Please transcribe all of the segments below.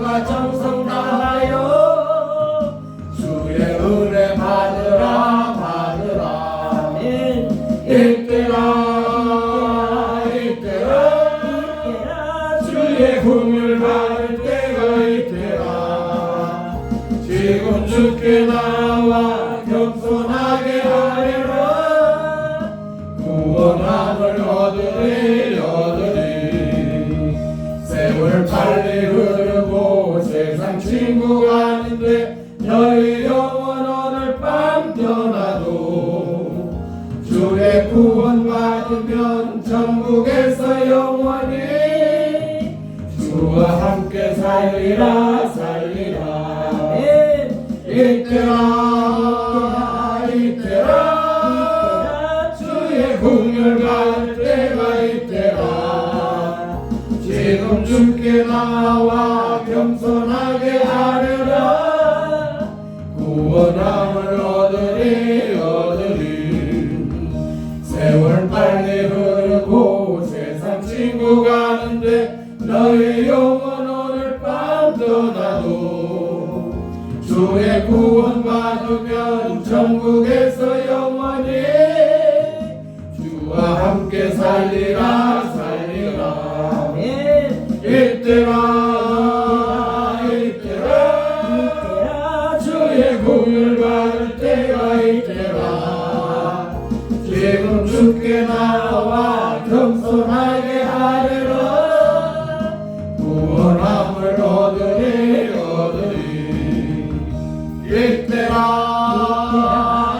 마음과 정성 다하여 주의 은혜 받으라 받으라. 아멘. 이때라 이때라 주의 긍휼 받을 때가 이때라. 지금 주께 나와 겸손하게 하리라. 구원함을 얻으리 얻으리. 세월 빨리 흐르고 세상 친구가 아닌데 너희 영혼 오늘 밤 떠나도 주의 구원 받으면 천국에서 영원히 주와 함께 살리라 살리라. 이때라 이때라 주의 긍휼 받을 때가 이때라. 지금 주께 나와 겸손하게 하리라. 구원함을 얻으리 얻으리. 세월 빨리 흐르고 세상 친구 가는데 너의 영혼 오늘 밤 떠나도 주의 구원 받으면 천국에서 영원히 주와 함께 살리라 살리라. 이때라 이때라 주의 긍휼 받을 때가 이때라. 지금 주께 나와 겸손하게 하리라. 구원함을 얻으리 얻으리. 이때라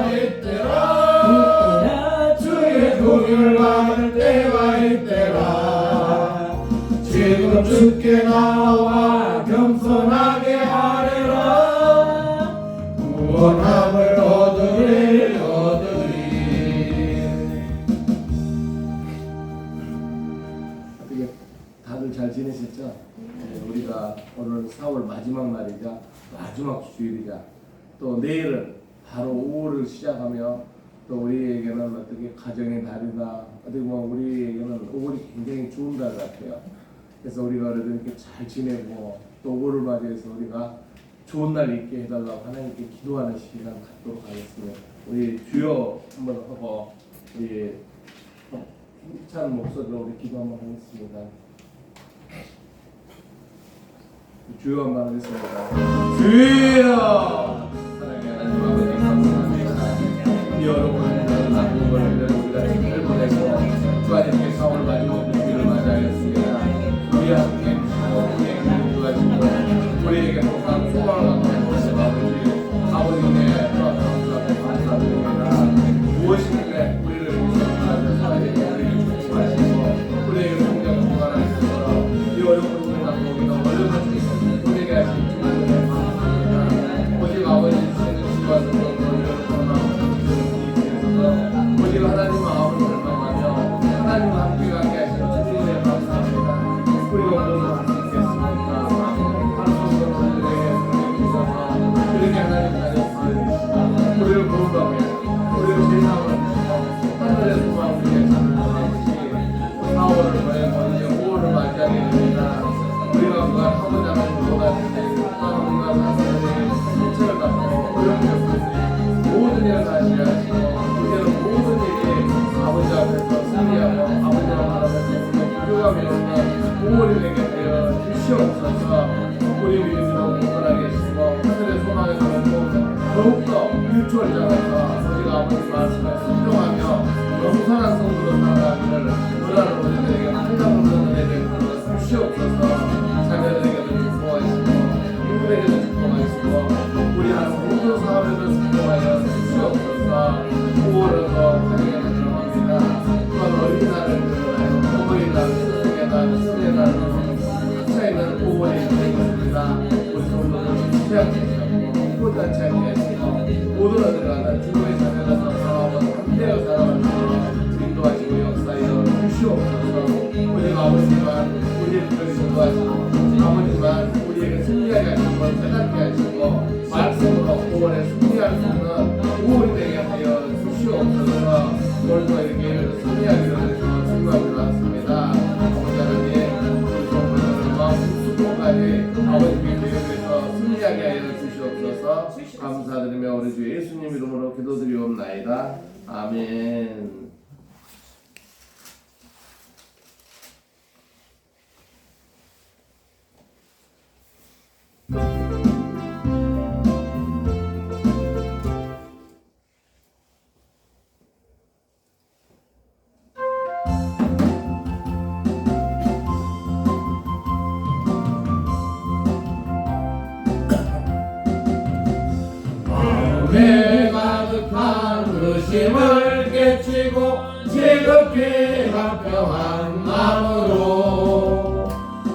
이때라 주의 긍휼 받을 때가 이때라. 지금 주께 나와 겸손하게 하리라. 구원함을 얻으리 얻으리. 어떻게 다들 잘 지내셨죠? 우리가 오늘 4월 마지막 날이자 마지막 주일이자 또 내일은 바로 5월을 시작하며 또 우리에게는 어떻게 가정의 달이다. 어떻게 보면 우리에게는 5월이 굉장히 좋은 달 같아요. 그래서 우리가 그래도 이렇게 잘 지내고 또 5월을 맞이해서 우리가 좋은 날 있게 해달라고 하나님께 기도하는 시간 갖도록 하겠습니다. 우리 주여 한번 하고 우리 힘찬 목소리로 우리 기도 한번 하겠습니다. 주여 한번 하겠습니다. 주여! 사랑의 하나님 아버지 감사합니다. 이 여러분을 우리가 힘을 보내고 주하님께 4월 마지막 주일을 맞이하였습니다. 우리 함께 우리에게 인도하시고 우리에게 항상 소망을 갖고 아버지의 감사드립니다. 무엇이든지 우리를 위해서 우리에게 축복하시고 우리에게 성장을 주관하시고 이 어려운 우리가 보기도 어려운 우리에게 하신 주님을 감사합니다. 오직 아버지 주시는 지와 성령으로 오직 하나님 마음을 절망하며 하나님과 함께 가게 하신 주님에 감사합니다. 우리가 모두 할 수 있겠습니까? 하나님 성령들에게 성령 주셔서 우리에게 하나님 자녀들을 우리를 거룩하게 우리를 세상을 하늘의 소망 우리에게 보내주시 4월을 보내고 이제 5월을 맞이하게 됩니다. 우리가 그간 하고자 하는 것보다 우리가 사람들에게 신체를 갖고 어려운 것을 모든 일을 다시 하시고 이제는 모든 일이 아버지 앞에서 승리하고 아버지와 바라보면서 기도하며 있는 5월이 되게 되어 주시옵소서. 우리 믿음으로 공헌하게 해주시고 하늘의 소망에서 더욱더 유추월장해서 우리가 아버지 말씀에 순종하며 영선한 성도로 살아가기를 원하는 우리들에게 항상 은혜를 주시옵소서. 자녀들에게도 축복하시고 이웃에게도 축복하시고 우리 하는 모든 사업에도 축복하여 주시옵소서. 5월은 더 가정에 들어갑니다. 또한 어린이날을 어버이날, 스승의 날, 신의 날로 차이는 5월에 있습니다. 우리 성도들 취약하시고 끝까지 하게 하시고 모든 어들과 주님의 자녀가 살아가고 함께하여 살아가는 인도하시고 역사하여 주시옵소서. 우리가 아버지만 우리의 뜻을 인도하시고 아버지만 우리에게 승리하게 하시고 깨닫게 하시고 말씀으로 5월에 승리할 수 있는 5월이 되게 하여 주시옵소서. 오늘도 이렇게 승리하기를 주님하고 나왔습니다. 아버지 하나님 우리 성도들과 숙소까지 아버지 승리하게 하여 주시옵소서. 감사드리며 우리 주 예수님 이름으로 기도드리옵나이다. 아멘. 마음에 가득한 의심을 깨치고 지극히 화평한 마음으로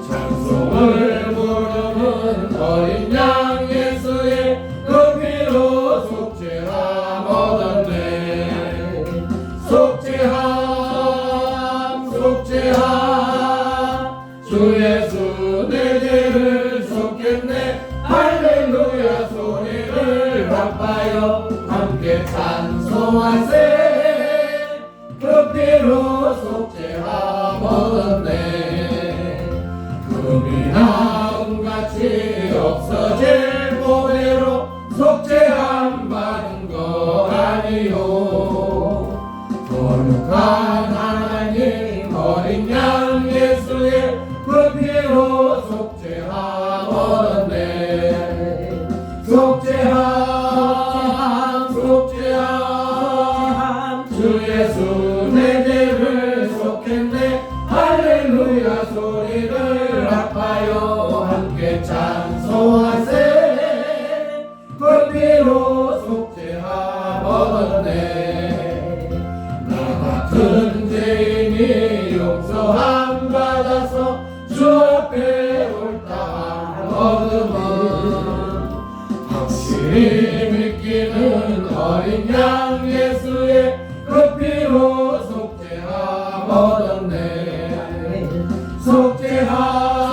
찬송을 부르는 어린 양 예수의 그 피로 속죄함 얻었네. 속죄함 속죄함 주 예수 내 죄를 속겠네. 할렐루야 소리를 바빠요 함께 찬송하세. 그 피로 속죄함 얻었네. 금이 나음같이 없어질 보배로 속죄함 받은 것 아니요. 거룩한 하나님 어린 양 예수의 그 피로 속죄함 얻었네. 속죄함 속죄함 주 예수 내 죄를 속했네. 할렐루야 소리를 아파요 함께 찬송하세. 그 피로 속죄함 얻었네. 나 같은 죄인이 용서함 받아서 주 앞에 옳다함 얻음은 확실히 믿기는 어린 양 예수의 그 피로 속죄함 얻었네. 속죄함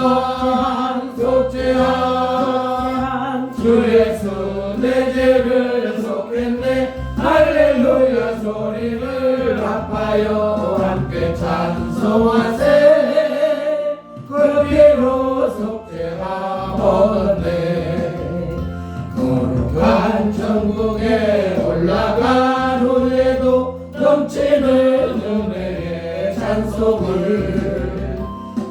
속죄함 주 예수 내 죄를 속했네. 할렐루야 소리를 아파요 함께 찬송하세. 그 피로 속죄함 얻었네. 거룩한 천국에 올라간 후에도 넘치는 은혜의 찬송을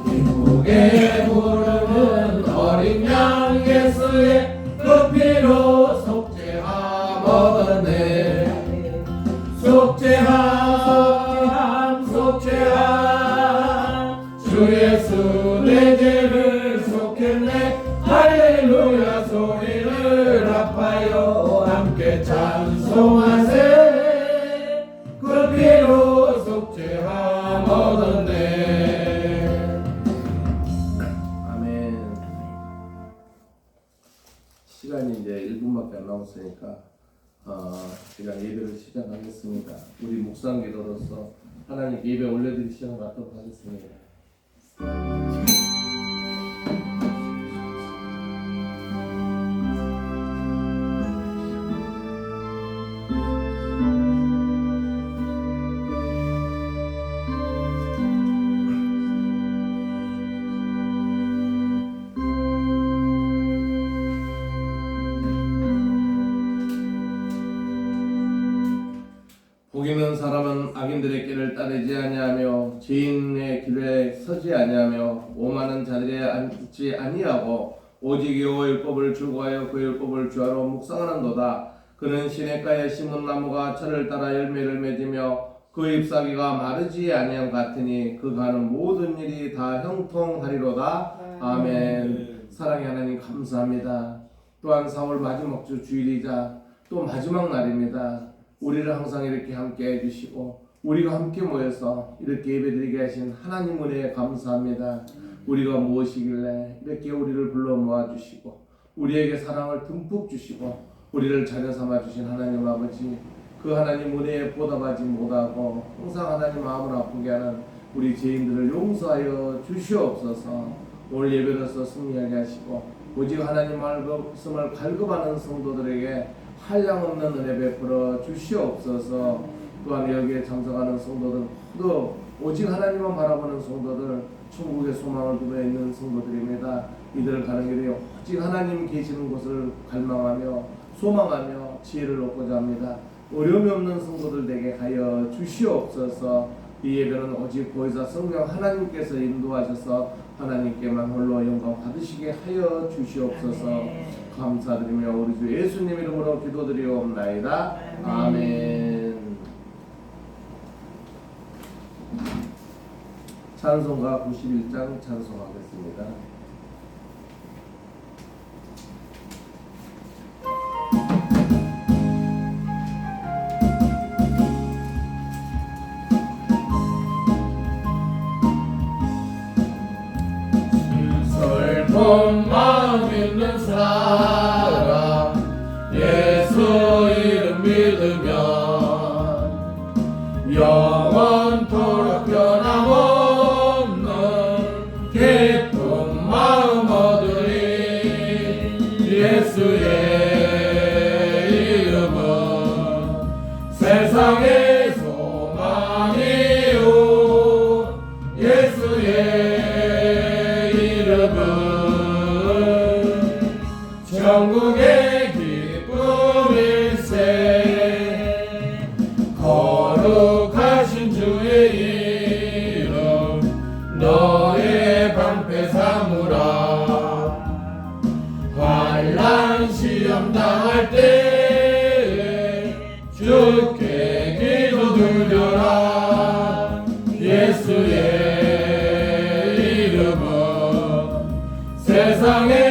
기쁘게 부르는 어린 양 예수의 그 피로 속죄함 얻었네. 속죄함 속죄함 주 예수 내 죄를 속했네. 할렐루야 소리를 아파요 함께 찬송하세. 그 피로 속죄함 얻었네. 아멘. 시간이 이제 1분밖에 안 남았으니까 제가 예배를 시작하겠습니다. 우리 묵상 기도로서 하나님께 예배 올려드릴 시간을 갖도록 하겠습니다. 복 있는 사람은 악인들의 길을 따르지 아니하며 죄인의 길에 서지 아니하며 오만한 자들에 앉지 아니하고 오직 여호와 율법을 즐거워하여 그 율법을 주하로 묵상하는도다. 그는 시냇가에 심은 나무가 철을 따라 열매를 맺으며 그 잎사귀가 마르지 아니함 같으니 그가 하는 모든 일이 다 형통하리로다. 아멘. 사랑의 하나님 감사합니다. 또한 4월 마지막 주 주일이자 또 마지막 날입니다. 우리를 항상 이렇게 함께 해주시고 우리가 함께 모여서 이렇게 예배드리게 하신 하나님 은혜에 감사합니다. 우리가 무엇이길래 이렇게 우리를 불러 모아주시고 우리에게 사랑을 듬뿍 주시고 우리를 자녀 삼아 주신 하나님 아버지, 그 하나님 은혜에 보답하지 못하고 항상 하나님 마음을 아프게 하는 우리 죄인들을 용서하여 주시옵소서. 오늘 예배로서 승리하게 하시고 오직 하나님 말씀을 갈급하는 성도들에게 한량없는 은혜 베풀어 주시옵소서. 또한 여기에 참석하는 성도들 모두 오직 하나님만 바라보는 성도들 천국의 소망을 두고 있는 성도들입니다. 이들을 가는 길에 오직 하나님 계시는 곳을 갈망하며 소망하며 지혜를 얻고자 합니다. 어려움이 없는 성도들 되게 하여 주시옵소서. 이 예배는 오직 보혜사 성령 하나님께서 인도하셔서 하나님께만 홀로 영광 받으시게 하여 주시옵소서. 감사드리며 우리 주 예수님 이름으로 기도드리옵나이다. 아멘. 찬송가 91장 찬송하겠습니다. 슬픈 마음 있는 사람 예수 이름 믿으면 영원토록 변함없는 기쁜 마음 얻으리. 예수의 이름은 세상의 소망이요 예수의 천국의 기쁨일세. 거룩하신 주의 이름 너의 방패 삼으라. 환난 시험 당할 때 주께 기도 드려라. 예수의 이름은 세상의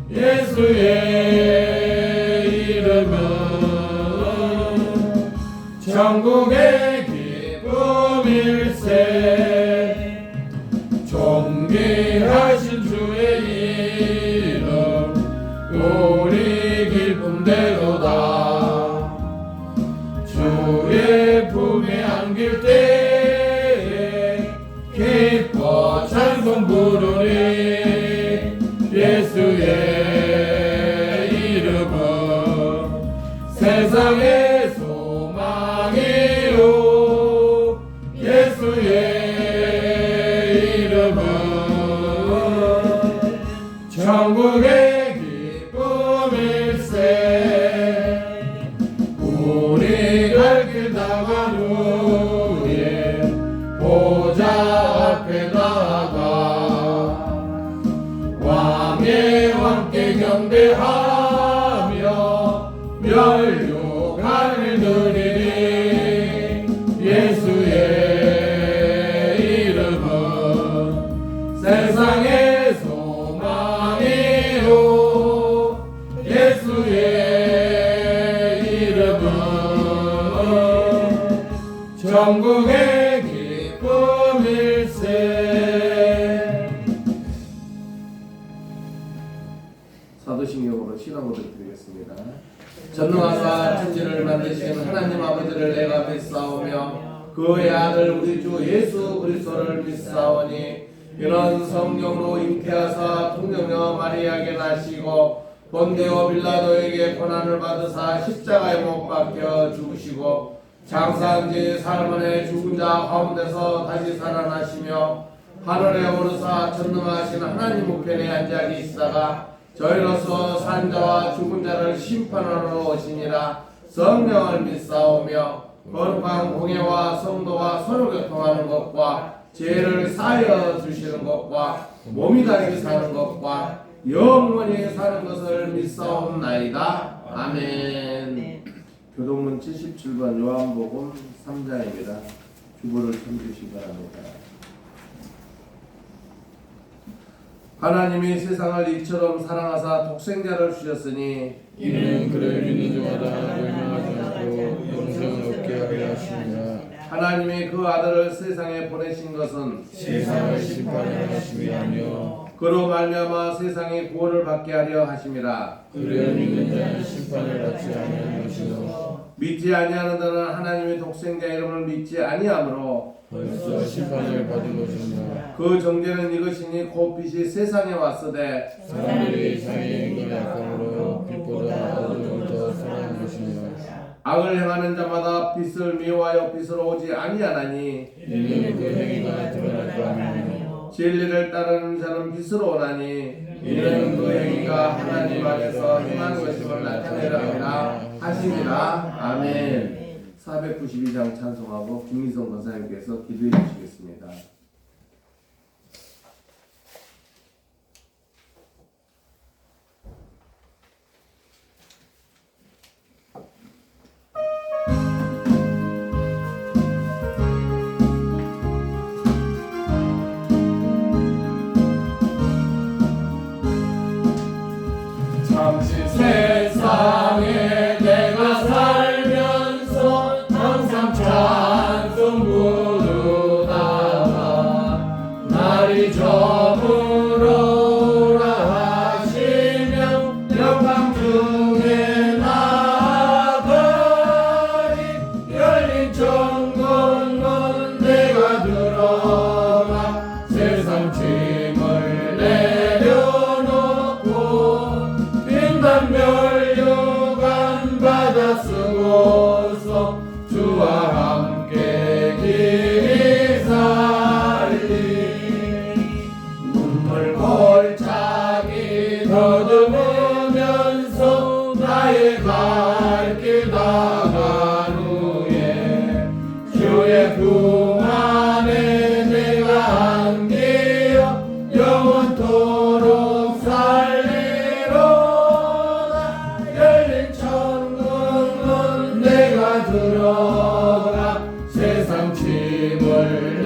예수의 이름은 천국의 기쁨일세. 존귀하신 주의 이름 우리 기쁨되도다. 주의 품에 안길 때 기뻐 찬송 부르리. 예수의 세상의 소망이요 예수의 이름은 천국의 기쁨일세. 우리 갈 길 다간 후에 보좌 앞에 나가 왕의 왕께 경배하며 멸류관을 드리리. 예수의 이름은 세상의 소망이요 예수의 이름은 천국의 기쁨일세. 사도신경으로 신앙고를 드리겠습니다. 전능하사 천지를 만드신 하나님 아버지를 내가 믿사오며 그의 아들 우리 주 예수 그리스도를 믿사오니 이는 성령으로 잉태하사 통정녀 마리아에게 나시고 본데오 빌라도에게 고난을 받으사 십자가에 못 박혀 죽으시고 장사한 지 사흘 만에 죽은 자 가운데서 다시 살아나시며 하늘에 오르사 전능하신 하나님 우편에 앉아 계시다가 저희로서 산 자와 죽은 자를 심판하러 오시니라. 성령을 믿사오며 거룩한 공예와 성도와 서로 교통하는 것과 죄를 사하여 주시는 것과 몸이 다시 사는 것과 영원히 사는 것을 믿사옵나이다. 아멘. 교동문 77번 요한복음 3장입니다. 주보를 펴주시기 바랍니다. 하나님이 세상을 이처럼 사랑하사 독생자를 주셨으니 이는 그를 믿는 자마다 멸망하지 않고 영생을 얻게 하려 하심이라. 하나님이 그 아들을 세상에 보내신 것은 세상을 심판하려 하심이 아니요 그로 말미암아 세상이 구원을 받게 하려 하심이라. 그를 믿는 자는 심판을 받지 아니하는 것이요 믿지 아니하는 자는 하나님의 독생자 이름을 믿지 아니하므로 벌써 심판을 받은 것이니라. 그 정죄는 이것이니 곧 빛이 세상에 왔으되 사람들이 자기의 인간의 악함으로 빛보다 어둠을 더 사랑한 것이니라. 악을 행하는 자마다 빛을 미워하여 빛으로 오지 아니하나니 이는 그 행위가 드러날 바 아니요 진리를 따르는 자는 빛으로 오나니 이는 그 행위가 하나님 안에서 행한 것임을 나타내려 함이라 하시니라. 아멘. 492장 찬송하고 김미성 권사님께서 기도해 주시겠습니다. 잠시 세상에 내가 살면서 항상 찬송 부르다가 날이 저물어라 하시며 영광 중에 나가리 열린 천국문 내가 들어가 세상 짐을 내려놓고 빈단 멸류관 받아 쓰고서 주와 함께 길이 살리 눈물 골짜기 더듬으면서 나의 갈 길 다간 후에 주의 품 안에 내가 안기어 영원토록 살리로다 열린 천국문 내가 들어가 세상 짐을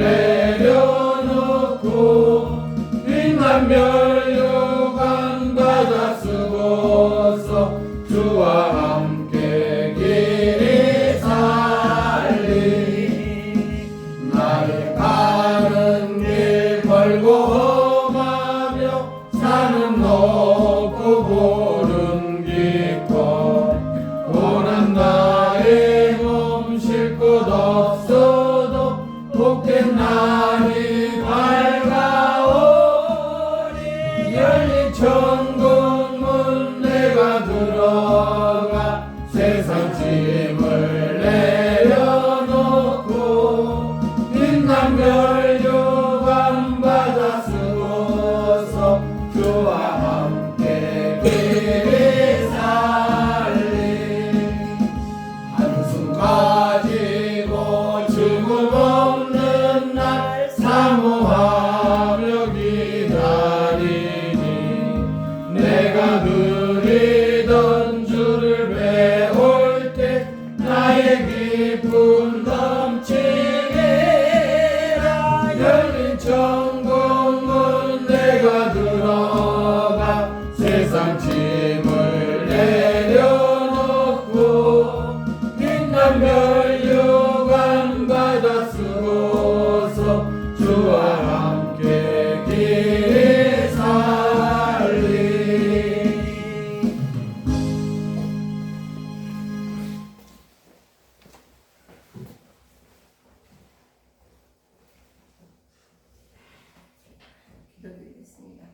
내려놓고 빛난 멸류관 받아 쓰고서 주와 함께 길이 살리 나의 가는 길 벌고 험하며 산은 높고 볼은 깊고 고난 나의 몸 쉴 곳 없어도 복된 날이 밝아오니 열린 천국문 내가 들어가 세상 짐을 내려놓고 빛난 멸류관 받아 쓰고서 주와 함께 길이 살리 한숨 가지고 죽음 없는 날 사모하며 기다리니 내가 누리던 주를 배울 때 나의 기쁨 넘치리라 열린 천국문 내가 들어가 세상 짐을 내려놓고 빛난 멸류관 받아 쓰고서 주와 함께 길이 살리 기도드리겠습니다.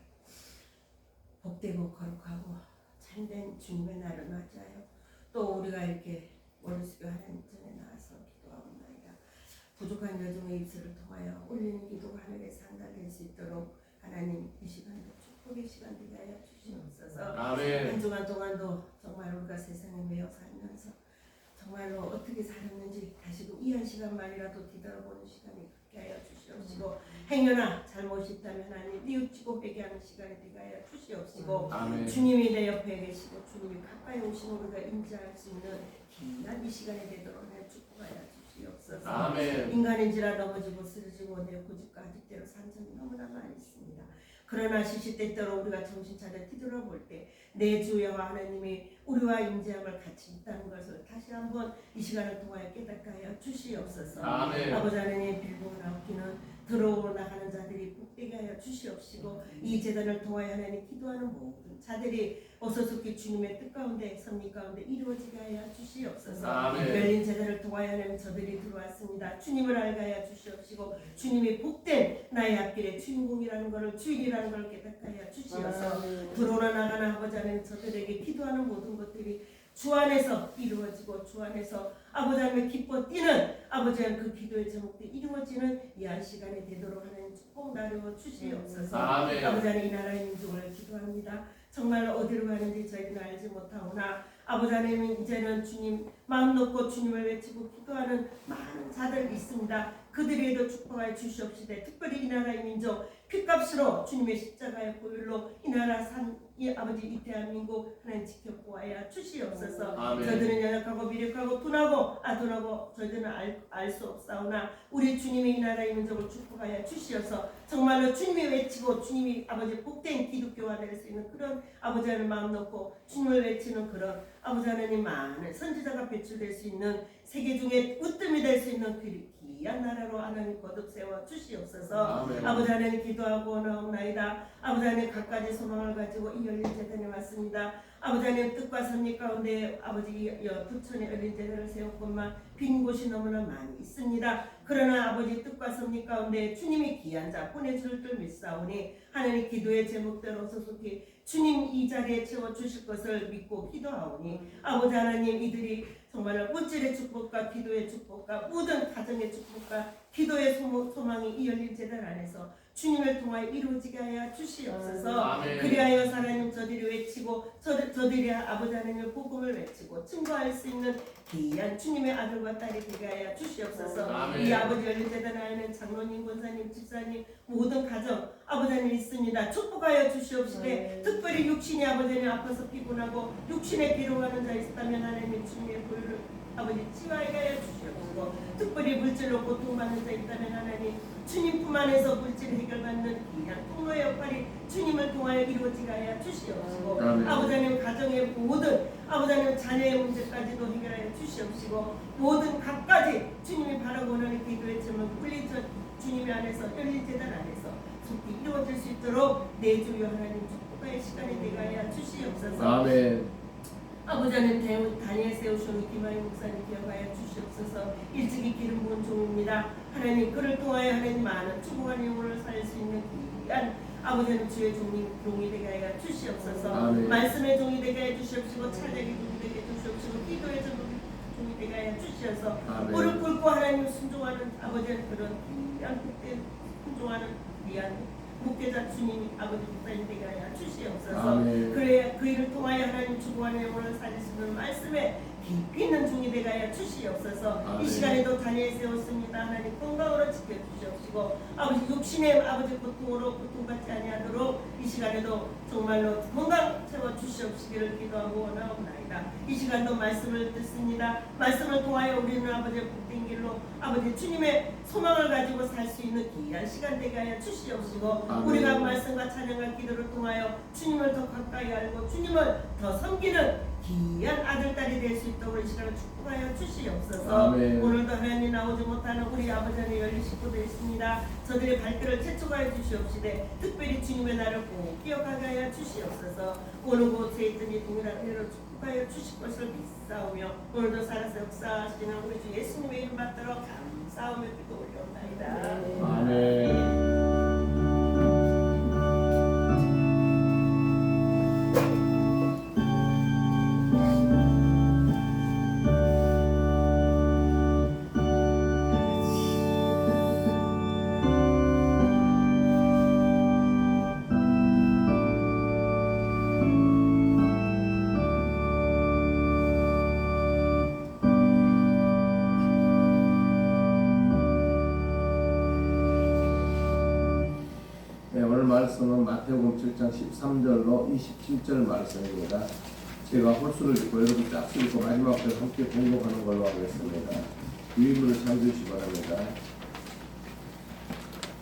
복되고 거룩하고 참된 주님의 날을 맞이하여 또 우리가 이렇게 월수교 하나님 전에 나와서 기도하옵나이다. 부족한 여정의 입술을 통하여 올리는 기도가 하늘에 상달될 수 있도록 하나님 이 시간도 축복의 시간 되게 하여 주시옵소서. 아멘. 한 주간 동안도 정말 우리가 세상에 매여 살면서 정말로 어떻게 살았는지 다시금 이 한 시간만이라도 뒤돌아보는 시간이 갖게 하여 주시옵시고 행여나 잘못이 있다면 하나님 뉘우치고 회개하는 시간이 되게 하여 주시옵시고 아멘. 주님이 내 옆에 계시고 주님이 가까이 오신 우리가 인지할 수 있는 긴난 이 시간이 되도록 하여 축복하여 주시옵소서. 아멘. 인간인지라 넘어지고 쓰러지고 내 고집과 아직대로 산 점이 너무나 많이 있습니다. 그러나 시시때때로 우리가 정신 차려 뒤돌아볼 때 내 주 여호와 하나님이 우리와 임재함을 같이 있다는 것을 다시 한번 이 시간을 통하여 깨닫게 하여 주시옵소서. 아멘. 아버지 하나님 빌고 나오기는 들어오고 나가는 자들이 복되게 하여 주시옵시고 이 제단을 통하여 하나님 기도하는 모든 자들이 어서속히 주님의 뜻 가운데 섭리 가운데 이루어지게 하여 주시옵소서. 아멘. 열린 제단을 통하여 하나님 저들이 들어왔습니다. 주님을 알게 하여 주시옵시고 주님이 복된 나의 앞길의 주인공이라는 것을 주인이라는 것을 깨닫게 하여 주시옵소서. 들어오나 나가나 아버지 하나님 저들에게 기도하는 모든 것들이 주 안에서 이루어지고 주 안에서 아버지 하나님 기뻐 뛰는 아버지 하나님 그 기도의 제목들이 이루어지는 이 한 시간이 되도록 하나님 꼭 나누어 주시옵소서. 아멘. 아버지 하나님 이 나라의 민족을 기도합니다. 정말 어디로 가는지 저희는 알지 못하오나 아버지 하나님 이제는 주님 마음 놓고 주님을 외치고 기도하는 많은 자들이 있습니다. 그들에게도 축복하여 주시옵시되 특별히 이 나라의 민족 핏값으로 주님의 십자가의 보혈로 이 나라 이 아버지 이 대한민국 하나님 지켜보아야 주시옵소서. 아멘. 저희들은 연약하고 미력하고 둔하고 저희들은 알 수 없사오나 우리 주님의 이 나라의 민족을 축복하여 주시어서 정말로 주님이 외치고 주님이 아버지 복된 기독교화 될 수 있는 그런 아버지 하나님 마음 놓고 주님을 외치는 그런 아버지 하나님 많은 선지자가 배출될 수 있는 세계 중에 으뜸이 될 수 있는 귀한 나라로 하나님 거듭 세워 주시옵소서. 아멘. 아버지 하나님 기도하고 나옵나이다. 아버지 하나님 갖가지 소망을 가지고 이 열린 재단에 왔습니다. 아버지 하나님 뜻과 섭리 가운데 아버지 부천에 열린 재단을 세웠건만 빈 곳이 너무나 많이 있습니다. 그러나 아버지 뜻과 섭리 가운데 주님이 귀한 자 보내줄 줄 믿사오니 하나님 기도의 제목대로 소속히 주님 이 자리에 채워주실 것을 믿고 기도하오니 아버지 하나님 이들이 정말 물질의 축복과 기도의 축복과 모든 가정의 축복과 기도의 소망이 이 열린 재단 안에서 주님을 통하여 이루어지게 하여 주시옵소서. 아멘. 그리하여 하나님 저들이 외치고 저들이 아버지 하나님의 복음을 외치고 증거할 수 있는 귀한 주님의 아들과 딸이 되게 하여 주시옵소서. 아멘. 이 아버지 열린 재단 안에는 장로님, 권사님, 집사님 모든 가정 아버지 하나님 있습니다. 축복하여 주시옵시되 특별히 육신이 아버지 하나님 아파서 피곤하고 육신에 괴로워하는 자 있다면 하나님 주님의 보혈을 아버지 치유하게 하여 주시옵시고 특별히 물질로 고통받는 자 있다면 하나님 주님 품 안에서 물질 해결받는 귀한 통로의 역할이 주님을 통하여 이루어지게 하여 주시옵시고 아멘. 아버지 하나님 가정의 모든 아버지 하나님 자녀의 문제까지도 해결하여 주시옵시고 모든 각가지 주님이 바라고 원하는 기도의 제목 풀린 주님의 안에서 열린 재단 안에서 속히 이루어질 수 있도록 내 주여 하나님 축복의 시간이 되게 하여 주시옵소서. 아멘. 아버지 하나님 다니엘 세우신 김하희 목사님 기억하여 주시옵소서. 일찍이 기름 부은 종입니다. 하나님 그를 통하여 하나님 많은 축복한 영혼을 살릴 수 있는 귀한 아버지 하나님 주의 종이 되게 하여 주시옵소서. 아멘. 말씀의 종이 되게 하여 주시옵시고 찬양의 종이 되게 해 주시옵시고 기도의 종이 되게 하여 주시옵소서. 아멘. 무릎 꿇고 하나님 순종하는 아버지 하나님 그런 귀한 복된 순종하는 귀한 목회자 주님 아버지 목사님 되게 하여 주시옵소서. 아멘. 그래 그 일을 통하여 하나님 주고하는 영혼을 살릴 수 있는 말씀에 깊이 있는 종이 되게 하여 주시옵소서. 아멘. 이 시간에도 다니엘 세웠습니다. 하나님 건강으로 지켜주시옵시고 아버지 육신의 아버지 고통으로 고통받지 아니하도록 이 시간에도 정말로 건강 채워주시옵시기를 기도하고 원하옵나이다. 이 시간도 말씀을 듣습니다. 말씀을 통하여 우리는 아버지의 복된 길로 아버지 주님의 소망을 가지고 살 수 있는 귀한 시간 되게 하여 주시옵시고 아멘. 우리가 말씀과 찬양과 기도를 통하여 주님을 더 가까이 알고 주님을 더 섬기는 귀한 아들, 딸이 될 수 있도록 이 시간을 축복하여 주시옵소서. 아멘. 오늘도 하나님 나오지 못하는 우리 아버지 하나님 열린 식구도 있습니다. 저들의 발길을 채촉하여 주시옵시되 특별히 주님의 날을 꼭 기억하게 하여 주시옵소서. 어느 곳에 있든지 동일한 은혜로 축복하여 주실 것을 믿사오며 오늘도 살아서 역사하시는 우리 주 예수님의 이름 받들어 감사하며 기도 올려옵나이다. 아멘. 네, 오늘 말씀은 마태복음 7장 13절로 27절 말씀입니다. 제가 홀수를 읽고 여러분 짝수 읽고 마지막 절 함께 공독하는 걸로 하겠습니다. 유인물을 참조하시기 바랍니다.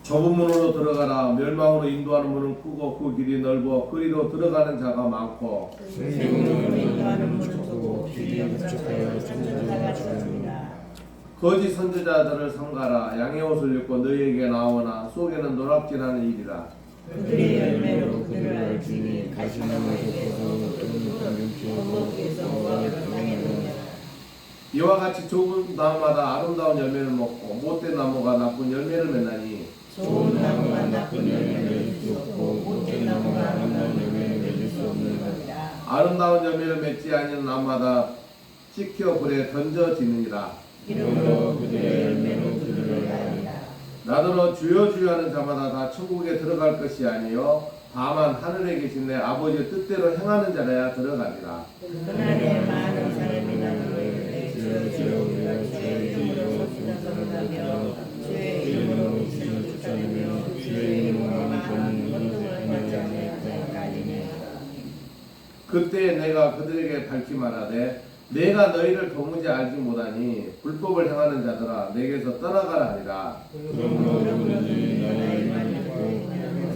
좁은 문으로 들어가라. 멸망으로 인도하는 문은 크고 그 길이 넓어 그리로 들어가는 자가 많고 생명으로 인도하는 문은 좁고 길이 흡족하여 찾는 자가 적습니다. 거짓 선지자들을 삼가라. 양의 옷을 입고 너희에게 나오나 속에는 노략질하는 일이라. 그들의 열매로 그들을 알지니 가시나무에 돋고서 또는 공중치고 이와 같이 좁은 나무마다 아름다운 열매를 먹고 못된 나무가 나쁜 열매를 맺나니 좋은 나무가 나쁜 열매를 맺고 못된 나무가 아름다운 열매를 맺을 수 없는 것이다. 아름다운 열매를 맺지 아니하는 나무마다 찍혀 불에 던져지느니라. 이러므로 그들의 열매로 그들을 알리라. 나더러 주여 주여 하는 자마다 다 천국에 들어갈 것이 아니요 다만 하늘에 계신 내 아버지의 뜻대로 행하는 자라야 들어가리라. 그날에 많은 사람이 나더러 이르되 주여 주여 우리가 주의 이름으로 선지자들하며 주의 이름으로 미신을 쫓아내며 주의 이름으로 많은 권능을 받지 아니하였다 하리니 그때 내가 그들에게 밝히 말하되 내가 너희를 도무지 알지 못하니 불법을 행하는 자들아 내게서 떠나가라 하리라. 그러므로 누구든지 나의 이름을 듣고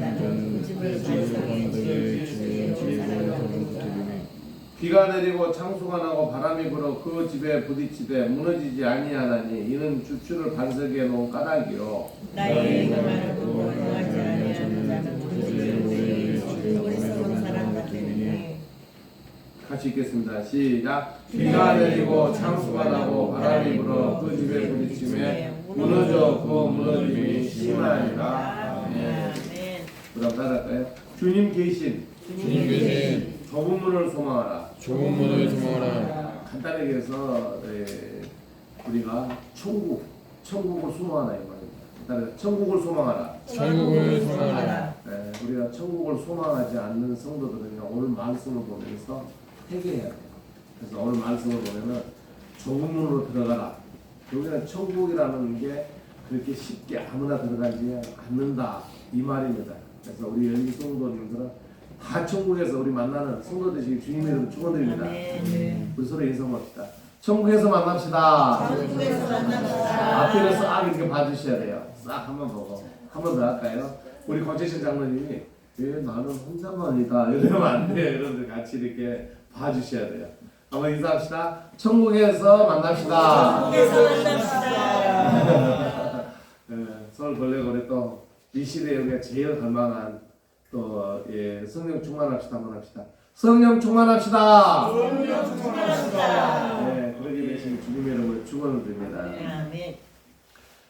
하는 집을 사는 자의 집에 지혜로운 사람 붙으리니 비가 내리고 창수가 나고 바람이 불어 그 집에 부딪히되 무너지지 아니하나니 이는 주추를 반석에 놓은 까닭이요 나의 이름을 듣고 행하지 아니하는 자는 누구든지 어리석은 사람 같으니 같이 읽겠습니다. 시작. 비가 내리고 창수가 나고 바람이 불어 그 집에 부딪힘에 무너져 그 무너짐이 심하니라. 아멘. 그다음 따라할까요? 주님 계신 주님 계신 좁은 문을 소망하라. 좁은 문을 소망하라. 간단하게 해서 우리가 천국을 소망하라 이 말입니다. 따라서 천국을 소망하라. 천국을 소망하라. 우리가 천국을 소망하지 않는 성도들은요 오늘 말씀을 보면서 회개해야 돼요. 그래서 오늘 말씀을 보면은 좁은 문으로 들어가라. 여기는 천국이라는 게 그렇게 쉽게 아무나 들어가지 않는다 이 말입니다. 그래서 우리 여기 성도님들은 다 천국에서 우리 만나는 성도 되시기 주님의 이름으로 축원드립니다. 우리 서로 인사합시다. 천국에서 만납시다. 천국에서 만납시다. 앞에를 싹 이렇게 봐주셔야 돼요. 싹 한번 보고 한 번 더 할까요? 우리 권재신 장로님이 왜 나는 혼자만이다 이러면 안 돼요. 여러분들 같이 이렇게 봐주셔야 돼요. 한번 인사합시다. 천국에서 만납시다. 천국에서 만납시다. 서울 걸레거리 또 이 시대에 우리가 제일 갈망한 또 성령 충만합시다 한번 합시다. 성령 충만합시다. 성령 충만합시다. 그러게 되신 주님의 이름으로 축원을 드립니다. 아멘.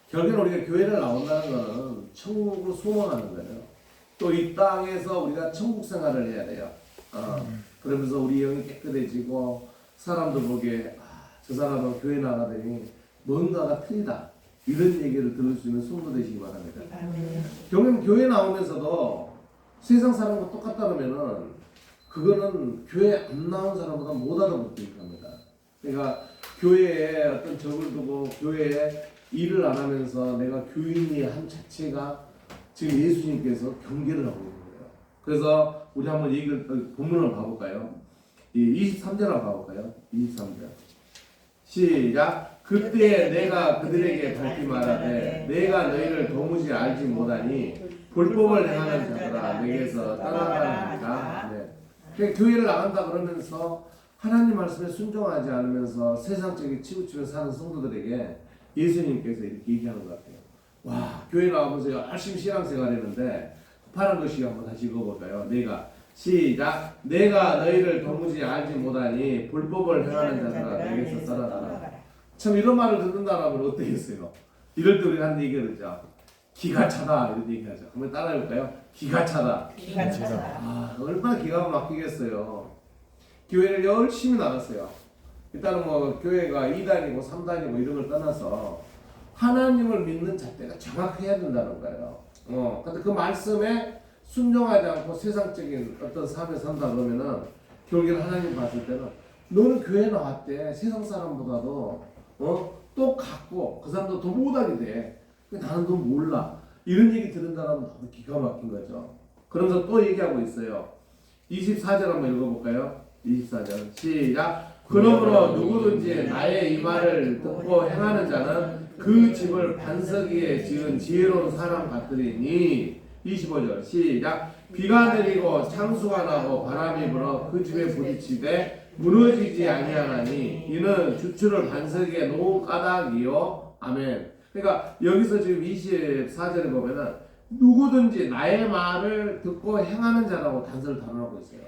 결국엔 우리가 교회를 나온다는 것은 천국을 소망하는 거예요. 또 이 땅에서 우리가 천국 생활을 해야 돼요. 그러면서 우리 영이 깨끗해지고 사람들 보기에 저 사람은 교회 나가더니 뭔가가 틀리다 이런 얘기를 들을 수 있는 성도 되시기 바랍니다. 경험 교회 나오면서도 세상 사람과 똑같다 그러면은 그거는 교회 안 나온 사람보다 못 알아듣게 합니다. 그러니까 교회에 어떤 적을 두고 교회에 일을 안 하면서 내가 교인이 한 자체가 지금 예수님께서 경계를 하고 있는 거예요. 그래서 우리 한번 본문을 봐볼까요? 23절 한번 봐볼까요? 23절 시작. 그때 내가 그들에게 밝히 말하되 내가 너희를 도무지 알지 못하니 불법을 행하는 자들아 내게서 떠나가라 하니라. 그러니까 교회를 나간다 그러면서 하나님 말씀에 순종하지 않으면서 세상적인 치우치며 사는 성도들에게 예수님께서 이렇게 얘기하는 것 같아요. 와, 교회 나오면서 열심히 신앙생활 했는데 파란 글씨 한번 다시 읽어볼까요? 시작. 내가 너희를 도무지 알지 못하니 불법을 행하는 자들아 내게서 떠나가라. 참 이런 말을 듣는다라면 어떻겠어요? 이럴 때 우리가 하는 얘기가 그러죠. 기가 차다 이런 얘기하죠. 한번 따라해볼까요? 기가 차다. 기가 차다. 얼마나 기가 막히겠어요. 교회를 열심히 나갔어요. 일단은 뭐 교회가 2단이고 3단이고 이런 걸 떠나서 하나님을 믿는 잣대가 정확해야 된다는 거예요. 근데 그 말씀에 순종하지 않고 세상적인 어떤 삶을 산다 그러면은 결국에는 하나님 봤을 때는 너는 교회 나왔대. 세상 사람보다도 똑같고 그 사람도 더 못하게 돼. 나는 너 몰라. 이런 얘기 들은다면 너무 기가 막힌 거죠. 그러면서 또 얘기하고 있어요. 24절 한번 읽어볼까요? 24절 시작. 그러므로 누구든지 나의 이 말을 듣고 행하는 자는 그 집을 반석 위에 지은 지혜로운 사람 같으리니. 25절 시작. 비가 내리고 창수가 나고 바람이 불어 그 집에 부딪히되 무너지지 아니하나니 이는 주추를 반석 위에 놓은 까닭이요. 아멘. 그러니까 여기서 지금 24절에 보면은 누구든지 나의 말을 듣고 행하는 자라고 단서를 단언하고 있어요.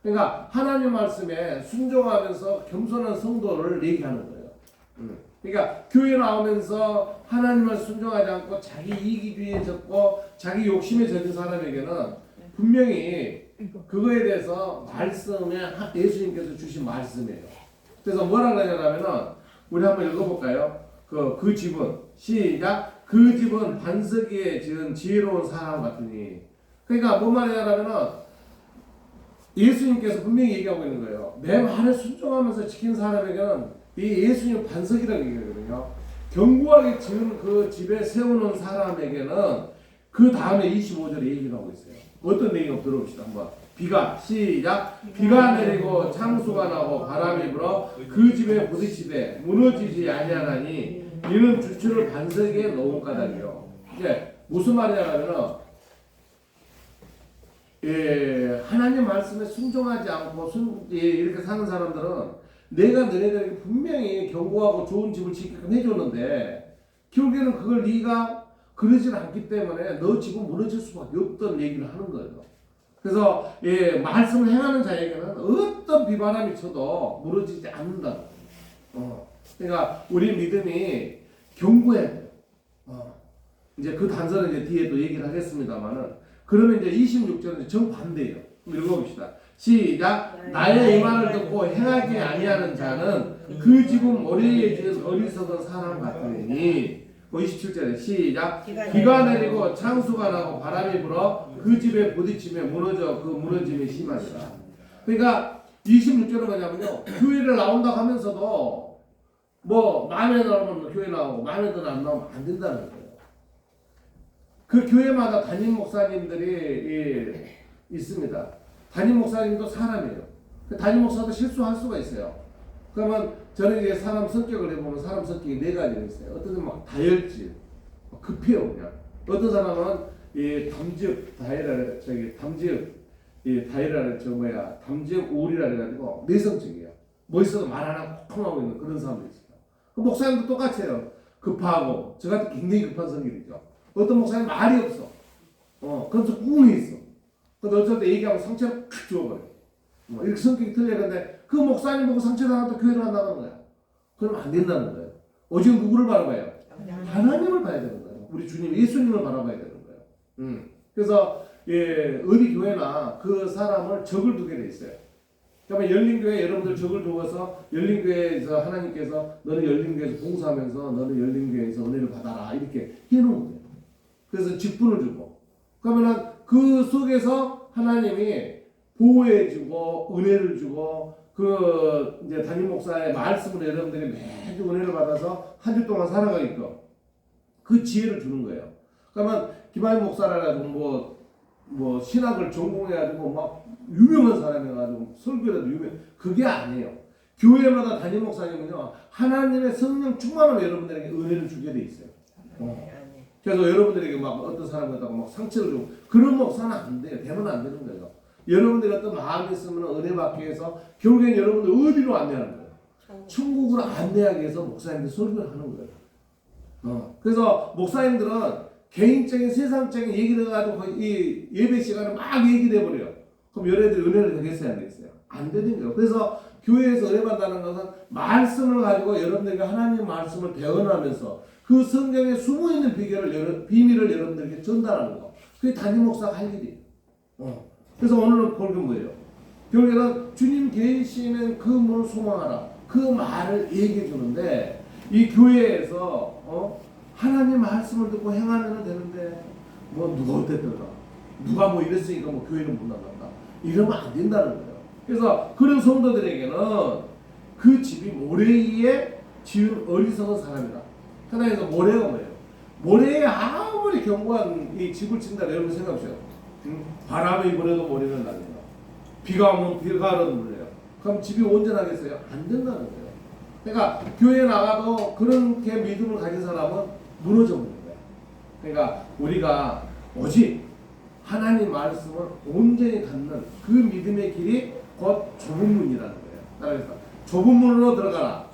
그러니까 하나님 말씀에 순종하면서 겸손한 성도를 얘기하는 거예요. 그러니까 교회 나오면서 하나님을 순종하지 않고 자기 이기주의에 젖고 자기 욕심에 젖은 사람에게는 분명히 그거에 대해서 말씀에 예수님께서 주신 말씀이에요. 그래서 뭐라 그러냐면은 우리 한번 읽어볼까요? 그 집은 시작. 그 집은 반석이에 지은 지혜로운 사람 같으니. 그러니까 뭔 말이냐면은 예수님께서 분명히 얘기하고 있는 거예요. 내 말을 순종하면서 지킨 사람에게는 이 예수님 반석이라고 얘기하거든요. 견고하게 지은 그 집에 세우는 사람에게는 그 다음에 25절에 얘기를 하고 있어요. 어떤 얘기가 들어봅시다. 한번. 비가 시작. 비가 내리고 창수가 나고 바람이 불어 그 집에 부딪히되 무너지지 아니하나니 이는 주추를 반석에 놓은 까닭이요. 이제 무슨 말이냐면은 하나님 말씀에 순종하지 않고 이렇게 사는 사람들은 내가 너네들에게 분명히 견고하고 좋은 집을 짓게끔 해줬는데 결국에는 그걸 네가 그러질 않기 때문에 너 집은 무너질 수밖에 없던 얘기를 하는 거예요. 그래서 말씀을 행하는 자에게는 어떤 비바람이 쳐도 무너지지 않는다. 그러니까 우리 믿음이 견고해야 돼요. 이제 그 단서는 이제 뒤에 또 얘기를 하겠습니다만은 그러면 이제 26절은 정반대예요. 읽어봅시다. 시작. 나의 이 말을 듣고 행하지 아니하는 자는 그 집은 모래에 지은 어리석은 사람 같으니. 27절에 시작. 비가 내리고 창수가 나고 바람이 불어 그 집에 부딪히며 무너져 그 무너짐이 심하니라. 그러니까 26절은 뭐냐면요. 교회를 나온다고 하면서도 뭐 마음에 들면 교회 나오고 마음에 들면 안 나오면 안 된다는 거예요. 그 교회마다 담임 목사님들이 있습니다. 담임 목사님도 사람이에요. 담임 목사도 실수할 수가 있어요. 그러면 저는 이제 사람 성격을 해보면 사람 성격이 네 가지가 있어요. 어떤 사람은 막 다혈질, 급해요 그냥. 어떤 사람은 담지역 다이라 담지역 우울이라 해가지고 내성적이에요. 뭐 있어도 말 안 하고 콩하고 있는 그런 사람도 있어요. 그 목사님도 똑같아요. 급하고 저 같은 굉장히 급한 성격이죠. 어떤 목사님 말이 없어. 그래서 꿍이 있어. 근데 어쩔 때 얘기하면 상처를 탁 주워버려. 이렇게 성격이 틀려. 근데 그 목사님 보고 상처당하도 교회를 안 나가는 거야. 그러면 안 된다는 거예요. 오직 누구를 바라봐요? 하나님을 봐야 되는 거예요. 우리 주님 예수님을 바라봐야 되는 거예요. 그래서 어디 교회나 그 사람을 적을 두게 돼 있어요. 그러면 열린교회 여러분들 적을 두어서 열린교회에서 하나님께서 너는 열린교회에서 봉사하면서 너는 열린교회에서 은혜를 받아라 이렇게 해놓은 거예요. 그래서 직분을 주고 그러면은 그 속에서 하나님이 보호해주고 은혜를 주고 그 이제 담임 목사의 말씀으로 여러분들이 매주 은혜를 받아서 한 주 동안 살아가게끔 그 지혜를 주는 거예요. 그러면 김하임 목사라고 뭐 신학을 전공해가지고 막 유명한 사람이어가지고 설교라도 그게 아니에요. 교회마다 담임 목사님은요 하나님의 성령 충만함 여러분들에게 은혜를 주게 돼 있어요. 그래서 여러분들에게 막 어떤 사람 갖다가 막 상처를 주고 그런 목사는 안 돼요. 되면 안 되는 거예요. 여러분들이 어떤 마음이 있으면 은혜 받기 위해서 결국엔 여러분들 어디로 안내하는 거예요? 천국으로 안내하기 위해서 목사님들 설교를 하는 거예요. 그래서 목사님들은 개인적인 세상적인 얘기를 해가지고 이 예배 시간에 막 얘기를 해버려요. 그럼 여러분들이 은혜를 되겠어요? 안 되겠어요? 안 되는 거예요. 그래서 교회에서 은혜 받는 것은 말씀을 가지고 여러분들에게 하나님의 말씀을 대언하면서 그 성경에 숨어있는 비밀을 여러분들에게 전달하는 거. 그게 담임 목사가 할 일이에요. 그래서 오늘은 볼 게 뭐예요? 결국에는 주님 계시는 그 문을 소망하라. 그 말을 얘기해 주는데 이 교회에서 하나님 말씀을 듣고 행하면 되는데 뭐 누가 어땠더라. 누가 뭐 이랬으니까 뭐 교회는 못 나간다. 이러면 안 된다는 거예요. 그래서 그런 성도들에게는 그 집이 모래 위에 지은 어리석은 사람이다. 하나님께서 모래가 뭐예요? 모래에 아무리 견고한 이 집을 짓는다 여러분 생각하세요. 바람이 불어도 모래는 날려요. 비가 오면 비가 물려요. 그럼 집이 온전하겠어요? 안 된다는 거예요. 그러니까 교회에 나가도 그렇게 믿음을 가진 사람은 무너져 버리는 거예요. 그러니까 우리가 오직 하나님 말씀을 온전히 갖는 그 믿음의 길이 곧 좁은 문이라는 거예요. 따라해서 좁은 문으로 들어가라.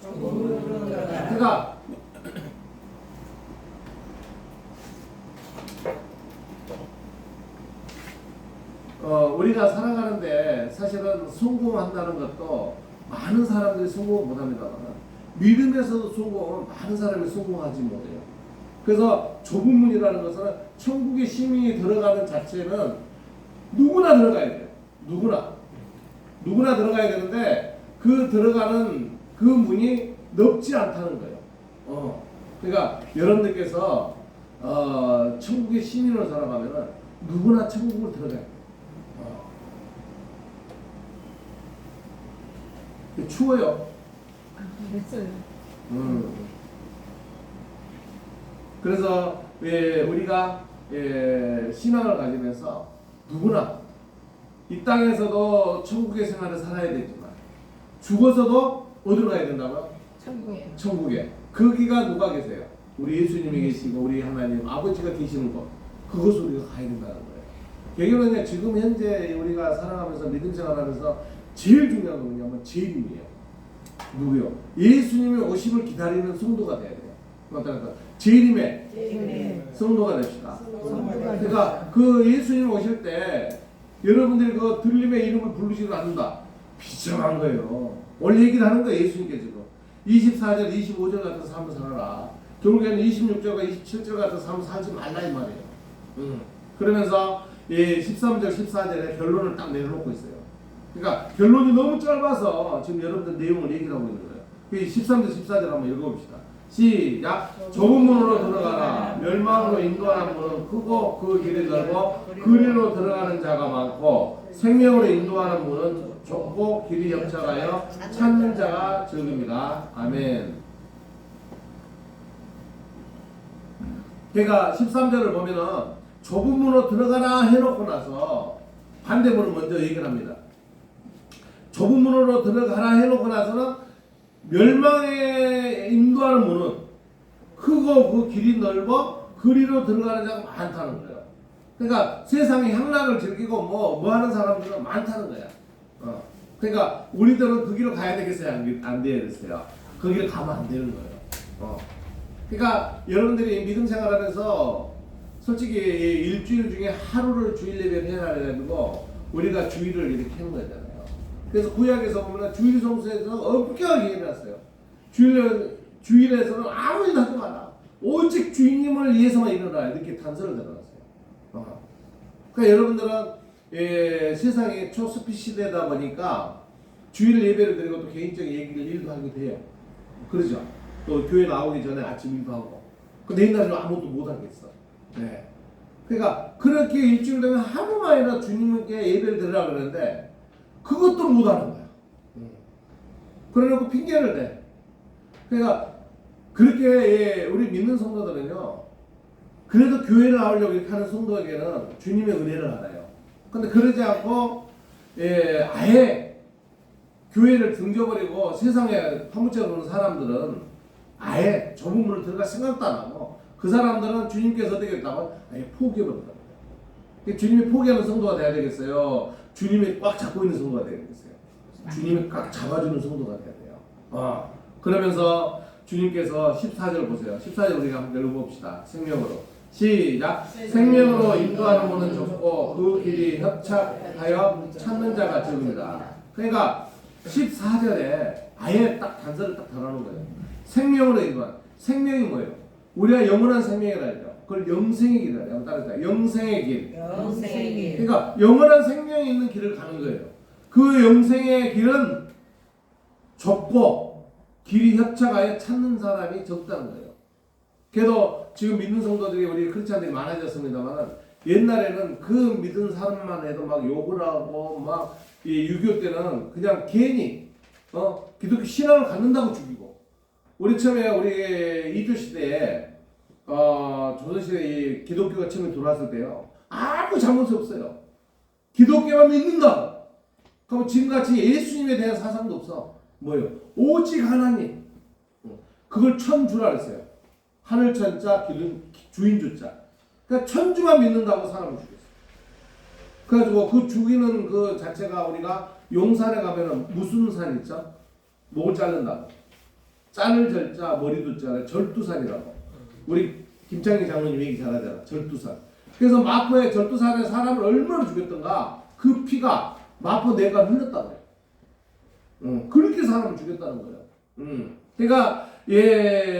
그러니까 우리가 살아가는데 사실은 성공한다는 것도 많은 사람들이 성공을 못합니다만 믿음에서도 성공은 많은 사람이 성공하지 못해요. 그래서 좁은 문이라는 것은 천국의 시민이 들어가는 자체는 누구나 들어가야 돼요. 누구나 들어가야 되는데 그 들어가는 그 문이 넓지 않다는 거예요. 그러니까 여러분들께서 천국의 시민으로 살아가면은 누구나 천국을 들어가야 돼요. 추워요. 그랬어요. 그래서 우리가 신앙을 가지면서 누구나 이 땅에서도 천국의 생활을 살아야 되지만 죽어서도 어디로 가야 된다고요? 천국에. 천국에. 거기가 누가 계세요? 우리 예수님이 계시고 우리 하나님 아버지가 계시는 곳. 그것을 우리가 가야 된다는 거예요. 개교는 지금 현재 우리가 살아가면서 믿음 생활하면서 제일 중요한 건 뭐냐면 재림이에요. 누구요? 예수님의 오심을 기다리는 성도가 돼야 돼요. 그러니까 재림의 성도가 됩시다. 그러니까 그 예수님 오실 때 여러분들이 그 들림의 이름을 부르지도 않는다. 비참한 거예요. 원래 얘기를 하는 거예요. 예수님께 지금 24절 25절 같은 삶을 살아라. 결국에는 26절과 27절 같은 삶을 살지 말라 이 말이에요. 그러면서 13절 14절에 결론을 딱 내려놓고 있어요. 그러니까 결론이 너무 짧아서 지금 여러분들 내용을 얘기를 하고 있는 거예요. 13절 14절 한번 읽어봅시다. 시작. 좁은 문으로 들어가라. 멸망으로 인도하는 문은 크고 그 길이 넓어 그리로 들어가는 자가 많고 생명으로 인도하는 문은 좁고 길이 협착하여 찾는 자가 적습니다. 아멘. 그러니까 13절을 보면은 좁은 문으로 들어가라 해놓고 나서 반대문을 먼저 얘기를 합니다. 좁은 문으로 들어가라 해놓고 나서는 멸망에 인도하는 문은 크고 그 길이 넓어 그리로 들어가는 자가 많다는 거예요. 그러니까 세상에 향락을 즐기고 뭐 하는 사람들은 많다는 거야. 그러니까 우리들은 그 길을 가야 되겠어요? 안 되겠어요? 그 길을 가면 안 되는 거예요. 그러니까 여러분들이 믿음 생활하면서 솔직히 일주일 중에 하루를 주일 예배를 해야 해가지고 우리가 주일을 이렇게 하는 거잖아요. 그래서 구약에서 보면 주일 성수에서 엄격하게 얘기했어요. 주일에서는 아무 일 하지 마라. 오직 주님을 위해서만 일어나라. 이렇게 단서를 달아놨어요. 그러니까 여러분들은 세상에 초스피 시대다 보니까 주일 예배를 드리고 또 개인적인 얘기를 일도 하게 돼요. 그러죠. 또 교회 나오기 전에 아침 일도 하고. 근데 옛날에는 아무것도 못 하겠어. 네. 그러니까 그렇게 일주일 되면 하루만이나 주님께 예배를 드리라 그러는데 그것도 못 하는 거야. 그래놓고 핑계를 대. 그러니까 그렇게 우리 믿는 성도들은요. 그래도 교회를 나오려고 이렇게 하는 성도에게는 주님의 은혜를 알아요. 근데 그러지 않고 아예 교회를 등져버리고 세상에 파묻혀 놓는 사람들은 아예 좁은 문을 들어갈 생각도 안 하고 그 사람들은 주님께서 어떻게 했다고 아예 포기해버린다. 주님이 포기하는 성도가 돼야 되겠어요? 주님이 꽉 잡고 있는 성도가 돼야 되겠어요? 주님이 꽉 잡아주는 성도가 돼야 돼요. 그러면서 주님께서 14절 보세요. 14절 우리가 한번 읽어봅시다. 생명으로. 시작. 생명으로 인도하는 문은 좁고 그 길이 협착하여 찾는 자가 적습니다. 그러니까 14절에 아예 딱 단서를 딱 달아놓은 거예요. 생명으로 인도하는. 생명이 뭐예요? 우리가 영원한 생명이라 하죠. 그걸 영생의 길이라 해요. 따라서 영생의 길. 영생의 길. 그러니까 영원한 생명이 있는 길을 가는 거예요. 그 영생의 길은 좁고 길이 협착하여 찾는 사람이 적다는 거예요. 그래도 지금 믿는 성도들이 우리 크리스찬들이 많아졌습니다만 옛날에는 그 믿은 사람만 해도 막 욕을 하고 막 이 6.25 때는 그냥 괜히 기독교 신앙을 갖는다고 죽이고 우리 처음에 우리 이조 시대에 조선시대에 기독교가 처음에 들어왔을 때요 아무 잘못이 없어요. 기독교만 믿는다. 그럼 지금같이 예수님에 대한 사상도 없어. 뭐예요? 오직 하나님. 그걸 천주라 그랬어요. 하늘 천자, 주인 주자. 그러니까 천주만 믿는다고 사람을 죽였어요. 그래가지고 그 죽이는 그 자체가 우리가 용산에 가면은 무슨 산 있죠? 목을 자른다고. 짠을 절자, 머리도 자라, 절두산이라고. 우리 김창희 장로님 얘기 잘하잖아. 절두산. 그래서 마포의 절두산에 사람을 얼마나 죽였던가 그 피가 마포 내가 흘렀다고 해요. 그렇게 사람을 죽였다는 거예요. 그러니까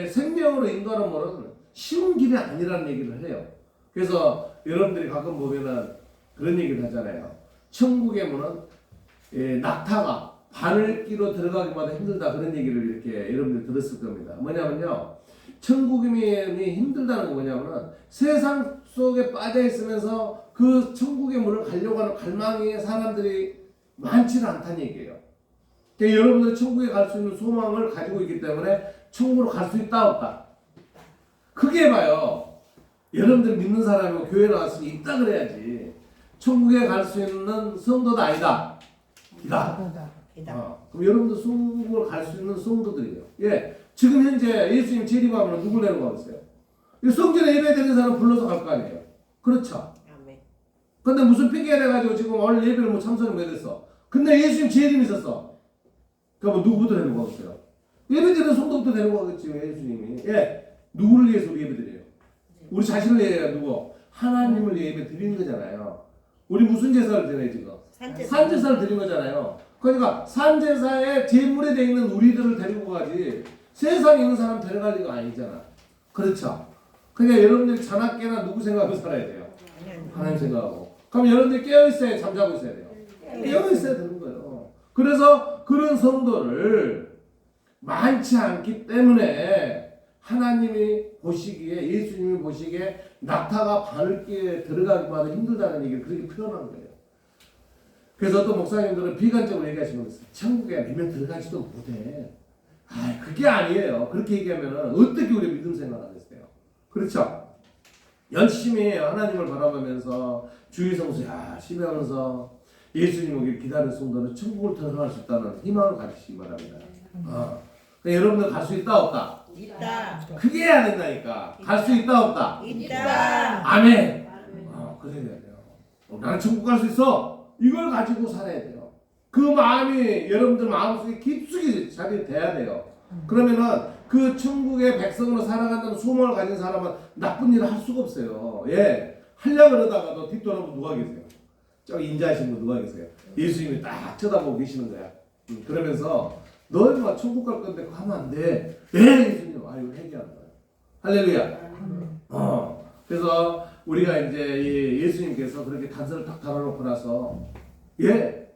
생명으로 인도하는 문은 쉬운 길이 아니라는 얘기를 해요. 그래서 여러분들이 가끔 보면은 그런 얘기를 하잖아요. 천국의 문은 낙타가 발을 끼로 들어가기마다 힘들다 그런 얘기를 이렇게 여러분들 들었을 겁니다. 뭐냐면요. 천국이 힘들다는 거 뭐냐면은 세상 속에 빠져 있으면서 그 천국의 문을 가려고 하는 갈망의 사람들이 많지는 않다는 얘기예요. 그러니까 여러분들 천국에 갈 수 있는 소망을 가지고 있기 때문에 천국으로 갈 수 있다 없다. 크게 봐요. 여러분들 믿는 사람이고 교회 나왔으니 있다 그래야지. 천국에 갈 수 있는 성도다 아니다. 이다. 그럼 여러분들 천국을 갈 수 있는 성도들이에요. 예. 지금 현재 예수님 재림하면 누굴 내려가고 있어요? 이 성전에 예배드리는 사람 불러서 갈 거 아니에요. 그렇죠. 근데 무슨 핑계가 돼가지고 지금 오늘 예배를 뭐 참석을 못했어. 근데 예수님 재림이 있었어. 그럼 누구부터 데리고 가겠어요? 예배드리는 성도부터 데리고 가겠지 예수님이. 예. 누구를 위해서 우리 예배드려요? 우리 자신을 위해 누구? 하나님을 위해 예배드리는 거잖아요. 우리 무슨 제사를 드려요 지금? 산제사를 드린 거잖아요. 그러니까 산제사에 제물에 돼 있는 우리들을 데리고 가지 세상에 있는 사람 데려갈 리가 아니잖아. 그렇죠? 그러니까 여러분들이 자나깨나 누구 생각하고 살아야 돼요? 하나님 생각하고. 그럼 여러분들이 깨어있어야 잠자고 있어야 돼요? 깨어있어야 되는 거예요. 그래서 그런 성도를 많지 않기 때문에 하나님이 보시기에 예수님이 보시기에 낙타가 바늘기에 들어가기마다 힘들다는 얘기를 그렇게 표현한 거예요. 그래서 또 목사님들은 비관적으로 얘기하시는 거예요. 천국에 믿으면 들어가지도 못해. 아, 그게 아니에요. 그렇게 얘기하면 어떻게 우리 믿음 생활하겠어요? 그렇죠? 열심히 하나님을 바라보면서 주의 성수야 심하면서 예수님 오길 기다리는 성도는 천국을 들어갈 수 있다는 희망을 가지시기 바랍니다. 그러니까 여러분들 갈 수 있다 없다? 있다. 그게 해야 된다니까. 갈 수 있다 없다? 있다. 아멘. 그래야 돼요. 나는 천국 갈 수 있어. 이걸 가지고 살아야 돼요. 그 마음이 여러분들 마음속에 깊숙이 자리 돼야 돼요. 그러면은 그 천국의 백성으로 살아간다는 소망을 가진 사람은 나쁜 일을 할 수가 없어요. 예. 하려고 그러다가도 뒤돌아보면 누가 계세요? 저기 인자하신 분 누가 계세요? 예수님이 딱 쳐다보고 계시는 거야. 그러면서 너희는 막 천국 갈 건데 가면 안 돼. 예, 예수님. 아유, 회개하는 거야. 할렐루야. 그래서 우리가 이제 예수님께서 그렇게 단서를 딱 달아놓고 나서 예,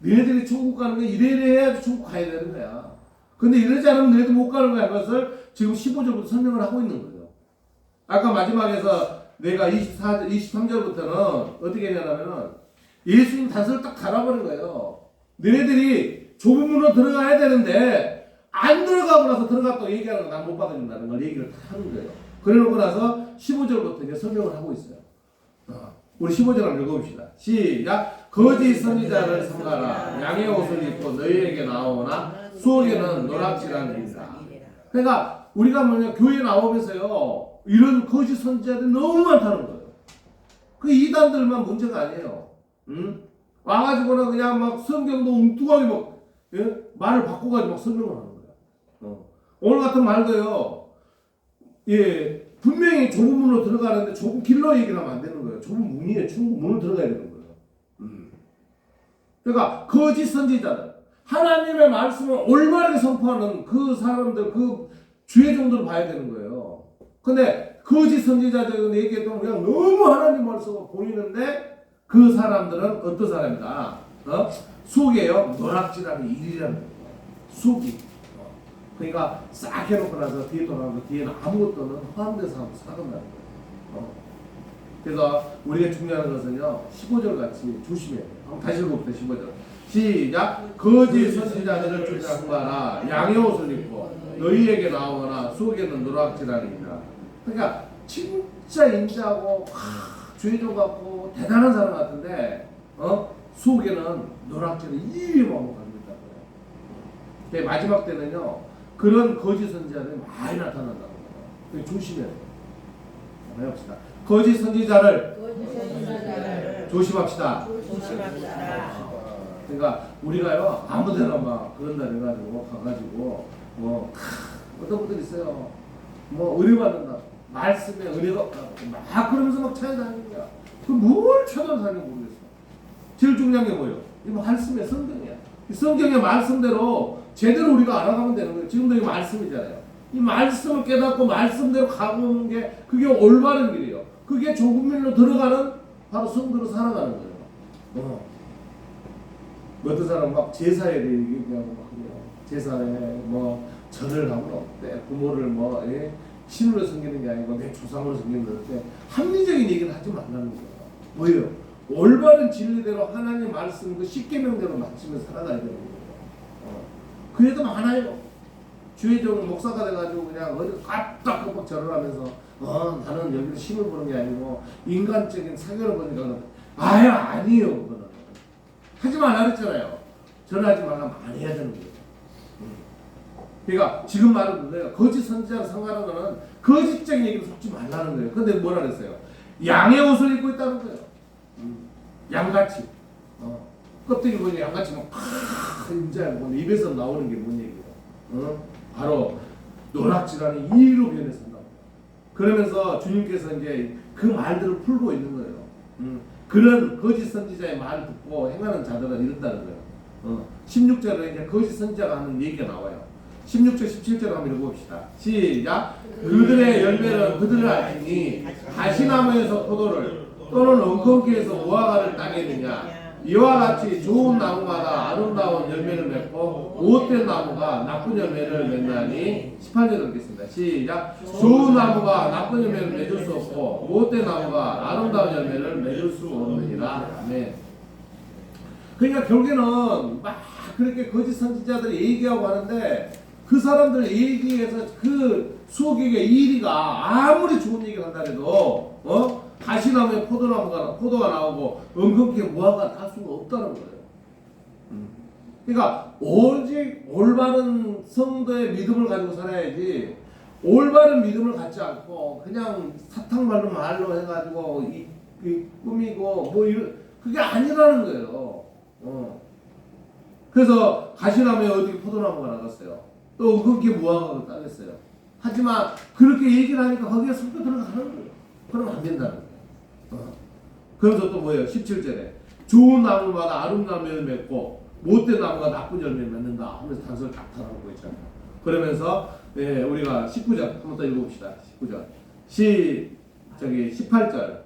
너희들이 천국 가는 게 이래 해야지 천국 가야 되는 거야. 근데 이러지 않으면 너희도 못 가는 거야. 그것을 지금 15절부터 설명을 하고 있는 거예요. 아까 마지막에서 내가 23절부터는 어떻게 했냐면은 예수님 단서를 딱 달아버린 거예요. 너희들이 좁은 문으로 들어가야 되는데 안 들어가고 나서 들어갔다고 얘기하는 거 난 못 받아준다는 걸 얘기를 다 하는 거예요. 그러고 나서 15절부터 이제 설명을 하고 있어요. 우리 15절 한번 읽어봅시다. 시작. 거짓 선지자를 삼가라. 양의 옷을 입고 너희에게 나오나 속에는 노랗지란 일이다. 그러니까 우리가 뭐냐 교회 나오면서요 이런 거짓 선지자들이 너무 많다는 거예요. 그 이단들만 문제가 아니에요. 와가지고는 그냥 막 성경도 엉뚱하게 막 말을 바꿔가지고 막 설명을 하는 거야. 오늘 같은 말도요. 예, 분명히 좁은 문으로 들어가는데 좁은 길로 얘기를 하면 안 되는 거예요. 좁은 문이에요. 천국 문으로 들어가야 되는 거예요. 그러니까 거짓 선지자들, 하나님의 말씀을 올바르게 선포하는 그 사람들, 그 주의 정도를 봐야 되는 거예요. 근데 거짓 선지자들 얘기했던 그냥 너무 하나님 말씀을 보이는데 그 사람들은 어떤 사람이다? 속에요 노랗지라는 일이라는 거예요. 속이. 그러니까 싹 해놓고 나서 뒤에 돌아가고 뒤에는 아무것도 없는 허황된 사람도 살아간다는 거예요. 그래서 우리가 중요한 것은요 15절 같이 조심해야 돼요. 한번 다시 읽어봅시다. 15절 시작. 거짓 선지자들을 쫓아가라. 양의 옷을 입고 너희에게 나오거나 속에는 노랗지라니라. 그러니까 진짜 인자하고 죄종 같고 대단한 사람 같은데 속에는 노랗지는 이리 먹어갑니다. 마지막 때는요 그런 거짓 선지자들이 많이 나타난다고 해요. 조심해야 돼요. 해봅시다. 거짓 선지자를 조심합시다. 그러니까 우리가요 아무데나 막 그런다 해가지고 가가지고 뭐 어떤 분들 있어요. 뭐 의뢰 받는다. 말씀에 의뢰가 없다고 막 그러면서 막 찾아다니는 거야. 그 뭘 찾아다니는지 모르겠어. 제일 중요한 게 뭐예요? 이 말씀의 성경이야. 이 성경의 말씀대로 제대로 우리가 알아가면 되는 거예요. 지금도 이 말씀이잖아요. 이 말씀을 깨닫고 말씀대로 가보는 게 그게 올바른 길이에요. 그게 좁은 길로 들어가는 바로 성도로 살아가는 거예요. 어떤 사람 막 제사에 대해 얘기하고 막 그래요. 제사에 뭐 절을 하면 어때? 부모를 뭐 신으로 섬기는 게 아니고 내 조상으로 섬기는 건데 합리적인 얘기는 하지 말라는 거예요. 뭐예요? 올바른 진리대로 하나님 말씀 그 십계명대로 맞추며 살아가야 되는 거예요. 그래도 많아요. 주의적으로 목사가 돼가지고 그냥 어디 까딱까딱 절을 하면서 나는 여기서 힘을 보는 게 아니고 인간적인 사교를 보니까 아니에요. 그거는 하지 말라 그랬잖아요. 절하지 말라면 안 해야 되는 거예요. 그러니까 지금 말은 내가 거짓 선지자를 상관하는 거는 거짓적인 얘기를 섞지 말라는 거예요. 근데 뭐라 그랬어요? 양의 옷을 입고 있다는 거예요. 양같이 껍데기 보니 양같이 막 인자야 입에서 나오는 게 뭔 얘기예요? 바로 노락질하는 이로 변해서다. 그러면서 주님께서 이제 그 말들을 풀고 있는 거예요. 그런 거짓 선지자의 말을 듣고 행하는 자들은 이런다는 거예요. 16절에 이제 거짓 선지자가 하는 얘기가 나와요. 16절 17절 한번 읽어봅시다. 시작. 그들의 열매는 그들을 알지니 가시나무에서 포도를 또는 엉겅퀴에서 무화과를 따겠느냐. 이와 같이 좋은 나무마다 아름다운 열매를 맺고 못된 나무가 나쁜 열매를 맺나니. 18절 읽겠습니다. 시작. 좋은 나무가 나쁜 열매를 맺을 수 없고 못된 나무가 아름다운 열매를 맺을 수 없느니라. 아멘. 그러니까 결국에는 막 그렇게 거짓 선지자들이 얘기하고 하는데 그 사람들 얘기에서 그 수억에게 이리가 아무리 좋은 얘기를 한다 해도 가시나무에 포도가 나오고 엉겅퀴에 무화과가 탈 수가 없다는 거예요. 그러니까 오직 올바른 성도의 믿음을 가지고 살아야지 올바른 믿음을 갖지 않고 그냥 사탕말로 말로 해가지고 꾸미고 뭐 이런 그게 아니라는 거예요. 그래서 가시나무에 어디 포도나무가 나갔어요. 또 엉겅퀴에 무화과가 따겠어요. 하지만 그렇게 얘기를 하니까 거기에 섞여 들어가는 거예요. 그러면 안 된다는 거예요. 그래서 또 뭐예요? 17절에 좋은 나무마다 아름다운 열매를 맺고 못된 나무가 나쁜 열매를 맺는다 하면서 단서를 딱 달아놓고 있잖아요. 그러면서 우리가 19절 한번 더 읽어봅시다. 19절 18절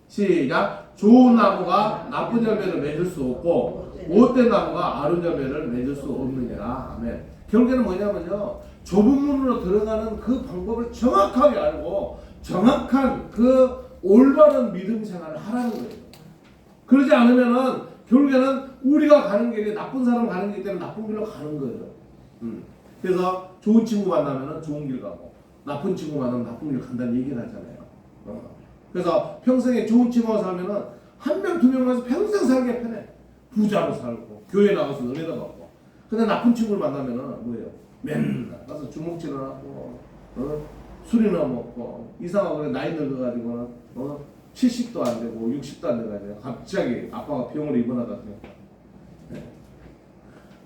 시작. 좋은 나무가 나쁜 열매를 맺을 수 없고 못된 나무가 아름다운 열매를 맺을 수 없느니라. 아멘. 결국에는 뭐냐면요, 좁은 문으로 들어가는 그 방법을 정확하게 알고 정확한 그 올바른 믿음 생활을 하라는 거예요. 그러지 않으면은 결국에는 우리가 가는 길이 나쁜 사람 가는 길 때문에 나쁜 길로 가는 거예요. 그래서 좋은 친구 만나면은 좋은 길 가고 나쁜 친구 만나면 나쁜 길 간다는 얘기를 하잖아요. 그래서 평생에 좋은 친구와 살면은 한 명, 두 명만서 평생 살기 편해. 부자로 살고 교회 나가서 은혜도 받고. 근데 나쁜 친구를 만나면은 뭐예요? 맨날 가서 주먹질을 하고 술이나 먹고 이상하고 나이 늙어가지고는 70도 안 되고 60도 안 돼가지고 갑자기 아빠가 병으로 입원하거든요.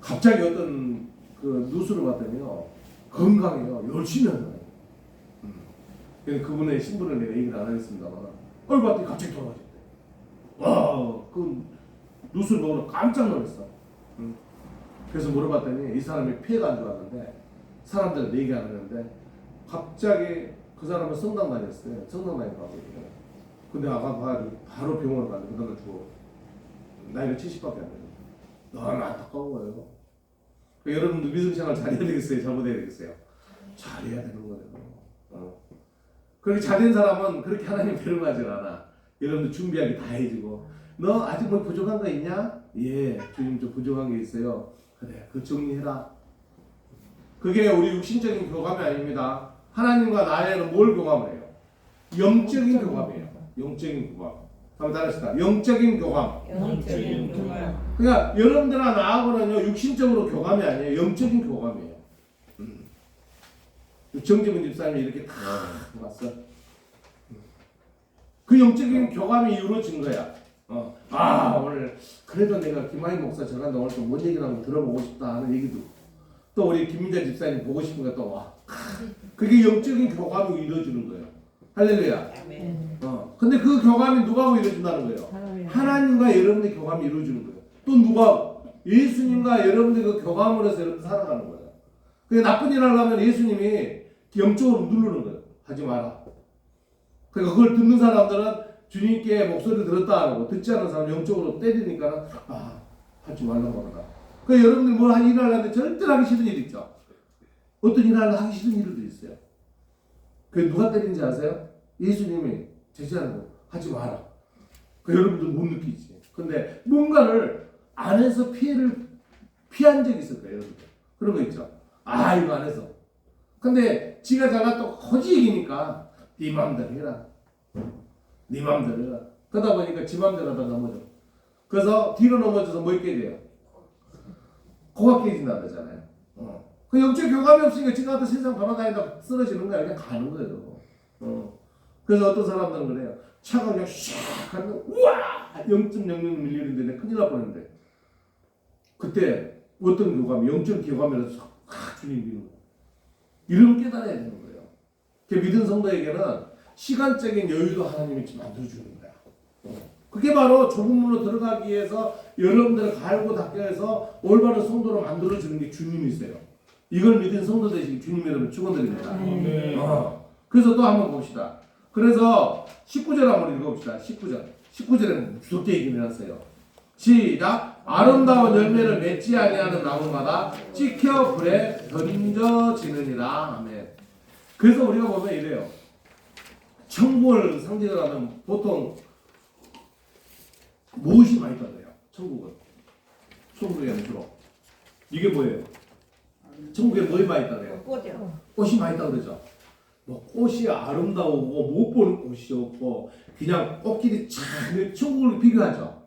갑자기 어떤 그 뉴스를 봤더니요, 건강해요. 열심히 하는 거예요. 그래서 그분의 신분을 내가 얘기를 안 하겠습니다만 봤더니 갑자기 돌아가셨대. 와, 그 뉴스를 보고 깜짝 놀랐어. 그래서 물어봤더니 이 사람이 피해가 안 좋았는데 사람들 얘기 안 하는데 갑자기 그 사람은 성당 다녔어요. 성당 다니고 근데 아까 봐가지고 바로 병원을 갔는데 그 다음에 죽어. 나이가 70밖에 안 돼요. 너무 안타까운 거예요. 여러분도 믿음 생활 잘해야 되겠어요? 잘못해야 되겠어요? 잘해야 되는 거예요. 그렇게 잘된 사람은 그렇게 하나님 배려하지 않아. 여러분들 준비하기 다 해주고 너 아직 뭐 부족한 거 있냐? 예, 주님 좀 부족한 게 있어요. 그래, 그거 정리해라. 그게 우리 육신적인 교감이 아닙니다. 하나님과 나에는 뭘 교감을 해요? 영적인 교감이에요. 영적인 교감. 한번 따라합시다. 영적인 교감. 영적인 교감. 그러니까 여러분들과 나하고는요, 육신적으로 교감이 아니에요. 영적인 교감이에요. 정지문 집사님이 이렇게 다 왔어. 그 영적인 교감이 이루어진 거야. 오늘 그래도 내가 김하인 목사 전화인데 오늘 좀 뭔 얘기를 한번 들어보고 싶다 하는 얘기도, 또 우리 김민자 집사님 보고 싶은 거 또 와. 그게 영적인 교감이 이루어지는 거예요. 할렐루야. 근데 그 교감이 누가하고 이루어진다는 거예요? 하나님과 여러분의 교감이 이루어지는 거예요. 또 누가? 예수님과 여러분들 그 교감으로 해서 여러분 살아가는 거예요. 그게 나쁜 일 하려면 예수님이 영적으로 누르는 거예요. 하지 마라. 그러니까 그걸 듣는 사람들은 주님께 목소리를 들었다 하고 듣지 않은 사람 영적으로 때리니까 하지 말라고 하더라. 그 여러분들 뭐 일을 하려는데 절대 하기 싫은 일 있죠. 어떤 일을 하기 싫은 일도 있어요. 그 누가 때리는지 아세요? 예수님이 제시하는 거 하지 마라. 그 여러분들 못 느끼지. 근데 뭔가를 안 해서 피한 적이 있을 거예요. 여러분들. 그런 거 있죠. 이거 안 해서. 근데 지가 자가 또 허지이기니까 네 맘대로 해라. 네 맘대로 해라. 그러다 보니까 지 맘대로 하다 넘어져. 그래서 뒤로 넘어져서 뭐 있게 돼요? 코가 깨진다 그러잖아요. 그 영적 교감이 없으니까 지가 같은 세상 돌아다니다 쓰러지는 거야. 그냥 가는 거예요. 그래서 어떤 사람들은 그래요. 차가 그냥 샥 가는 거, 우와! 0.00mm인데 큰일 날 뻔했는데. 그때 어떤 교감이, 영적 교감이라서 주님 믿는 거예요. 이런 걸 깨달아야 되는 거예요. 그 믿은 성도에게는 시간적인 여유도 하나님이 만들어주는 거야. 그게 바로 좁은 문으로 들어가기 위해서 여러분들을 갈고 닦게 해서 올바른 성도로 만들어주는 게 주님이세요. 이걸 믿은 성도 되시기 주님 여러분 축원드립니다. 그래서 또 한번 봅시다. 그래서 19절 한번 읽어봅시다. 19절에는 무섭게 얘기를 해놨어요. 시작. 아름다운 열매를 맺지 아니하는 나무마다 찍혀 불에 던져지느니라. 아멘. 그래서 우리가 보면 이래요. 천국을 상징을 하는 보통 무엇이 많이 떠나요? 천국에는 주로 이게 뭐예요? 천국에 뭐가 많이 떠나요? 꽃이 많이 떠 그러죠. 뭐 꽃이 아름다우고 못 보는 꽃이 없고 그냥 꽃길이 참 천국을 비교하죠.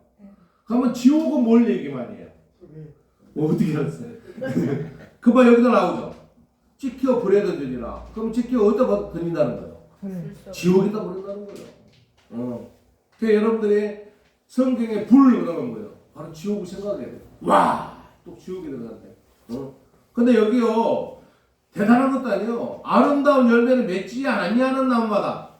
그러면 지옥은 뭘 얘기 많이 해요? 어떻게 알았어요? 그만 여기다 나오죠. 찍혀 불에 던지니라. 그럼 찍혀 어디다 던진다는 거예요? 지옥에다 버린다는 거예요. 그러니까 여러분들이 성경에 불 그러면 뭐예요? 바로 지옥을 생각해야 돼요. 와! 또 지옥에 들어간대. 근데 여기요 대단한 것도 아니에요. 아름다운 열매를 맺지 않냐는 나무마다.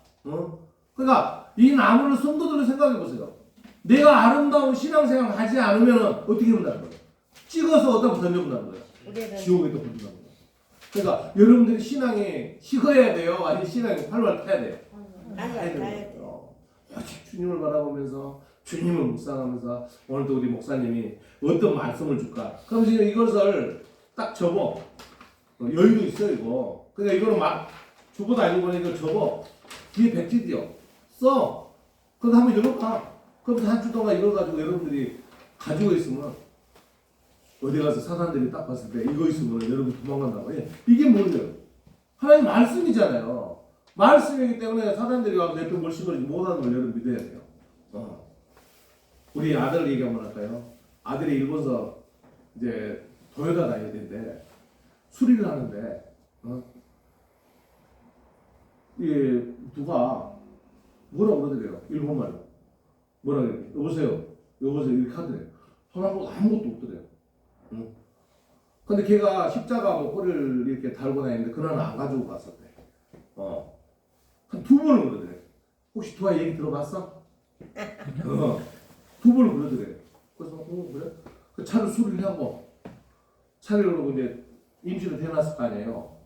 그러니까 이 나무를 성도들을 생각해 보세요. 내가 아름다운 신앙생활을 하지 않으면 어떻게 된다는 거예요? 찍어서 어디다 던져본다는 거예요? 지옥에다 던진다는 거예요. 그러니까 여러분들이 신앙이 식어야 돼요? 아니면 신앙이 활활 타야 돼요? 타야 돼요. 오직 주님을 바라보면서 주님을 묵상하면서 오늘도 우리 목사님이 어떤 말씀을 줄까? 그럼 지금 이것을 딱 접어. 여유도 있어 이거. 그러니까 이거는 막 주보도 아니고 이거 접어. 뒤에 백지디요. 써. 그럼 한번 읽어봐. 그럼 한 주 동안 이걸 가지고 여러분들이 가지고 있으면 어디 가서 사람들이 딱 봤을 때 이거 있으면 여러분 도망간다고 해. 이게 뭐예요? 하나님 말씀이잖아요. 말씀이기 때문에 사람들이 와서 내 편 멀쩡거리지 못하는 걸 여러분 믿어야 돼요. 우리 아들 얘기 한번 할까요? 아들이 일본서 이제 도요타 다녀야 되는데 수리를 하는데 이게 누가 뭐라 그러더래요. 일본말로 뭐라 그래요? 여보세요 이렇게 하더래요. 하나도 아무것도 없더래요. 근데 걔가 십자가 뭐 꼬리를 이렇게 달고 다니는데 그날은 안 가지고 갔었대. 한 2번을 그러더래요. 혹시 두아 얘기 들어봤어? 두 번을 그러더래요. 그래서 그래? 그 차를 수리를 하고 차를 그러고 이제 임시로 대놨을 거 아니에요.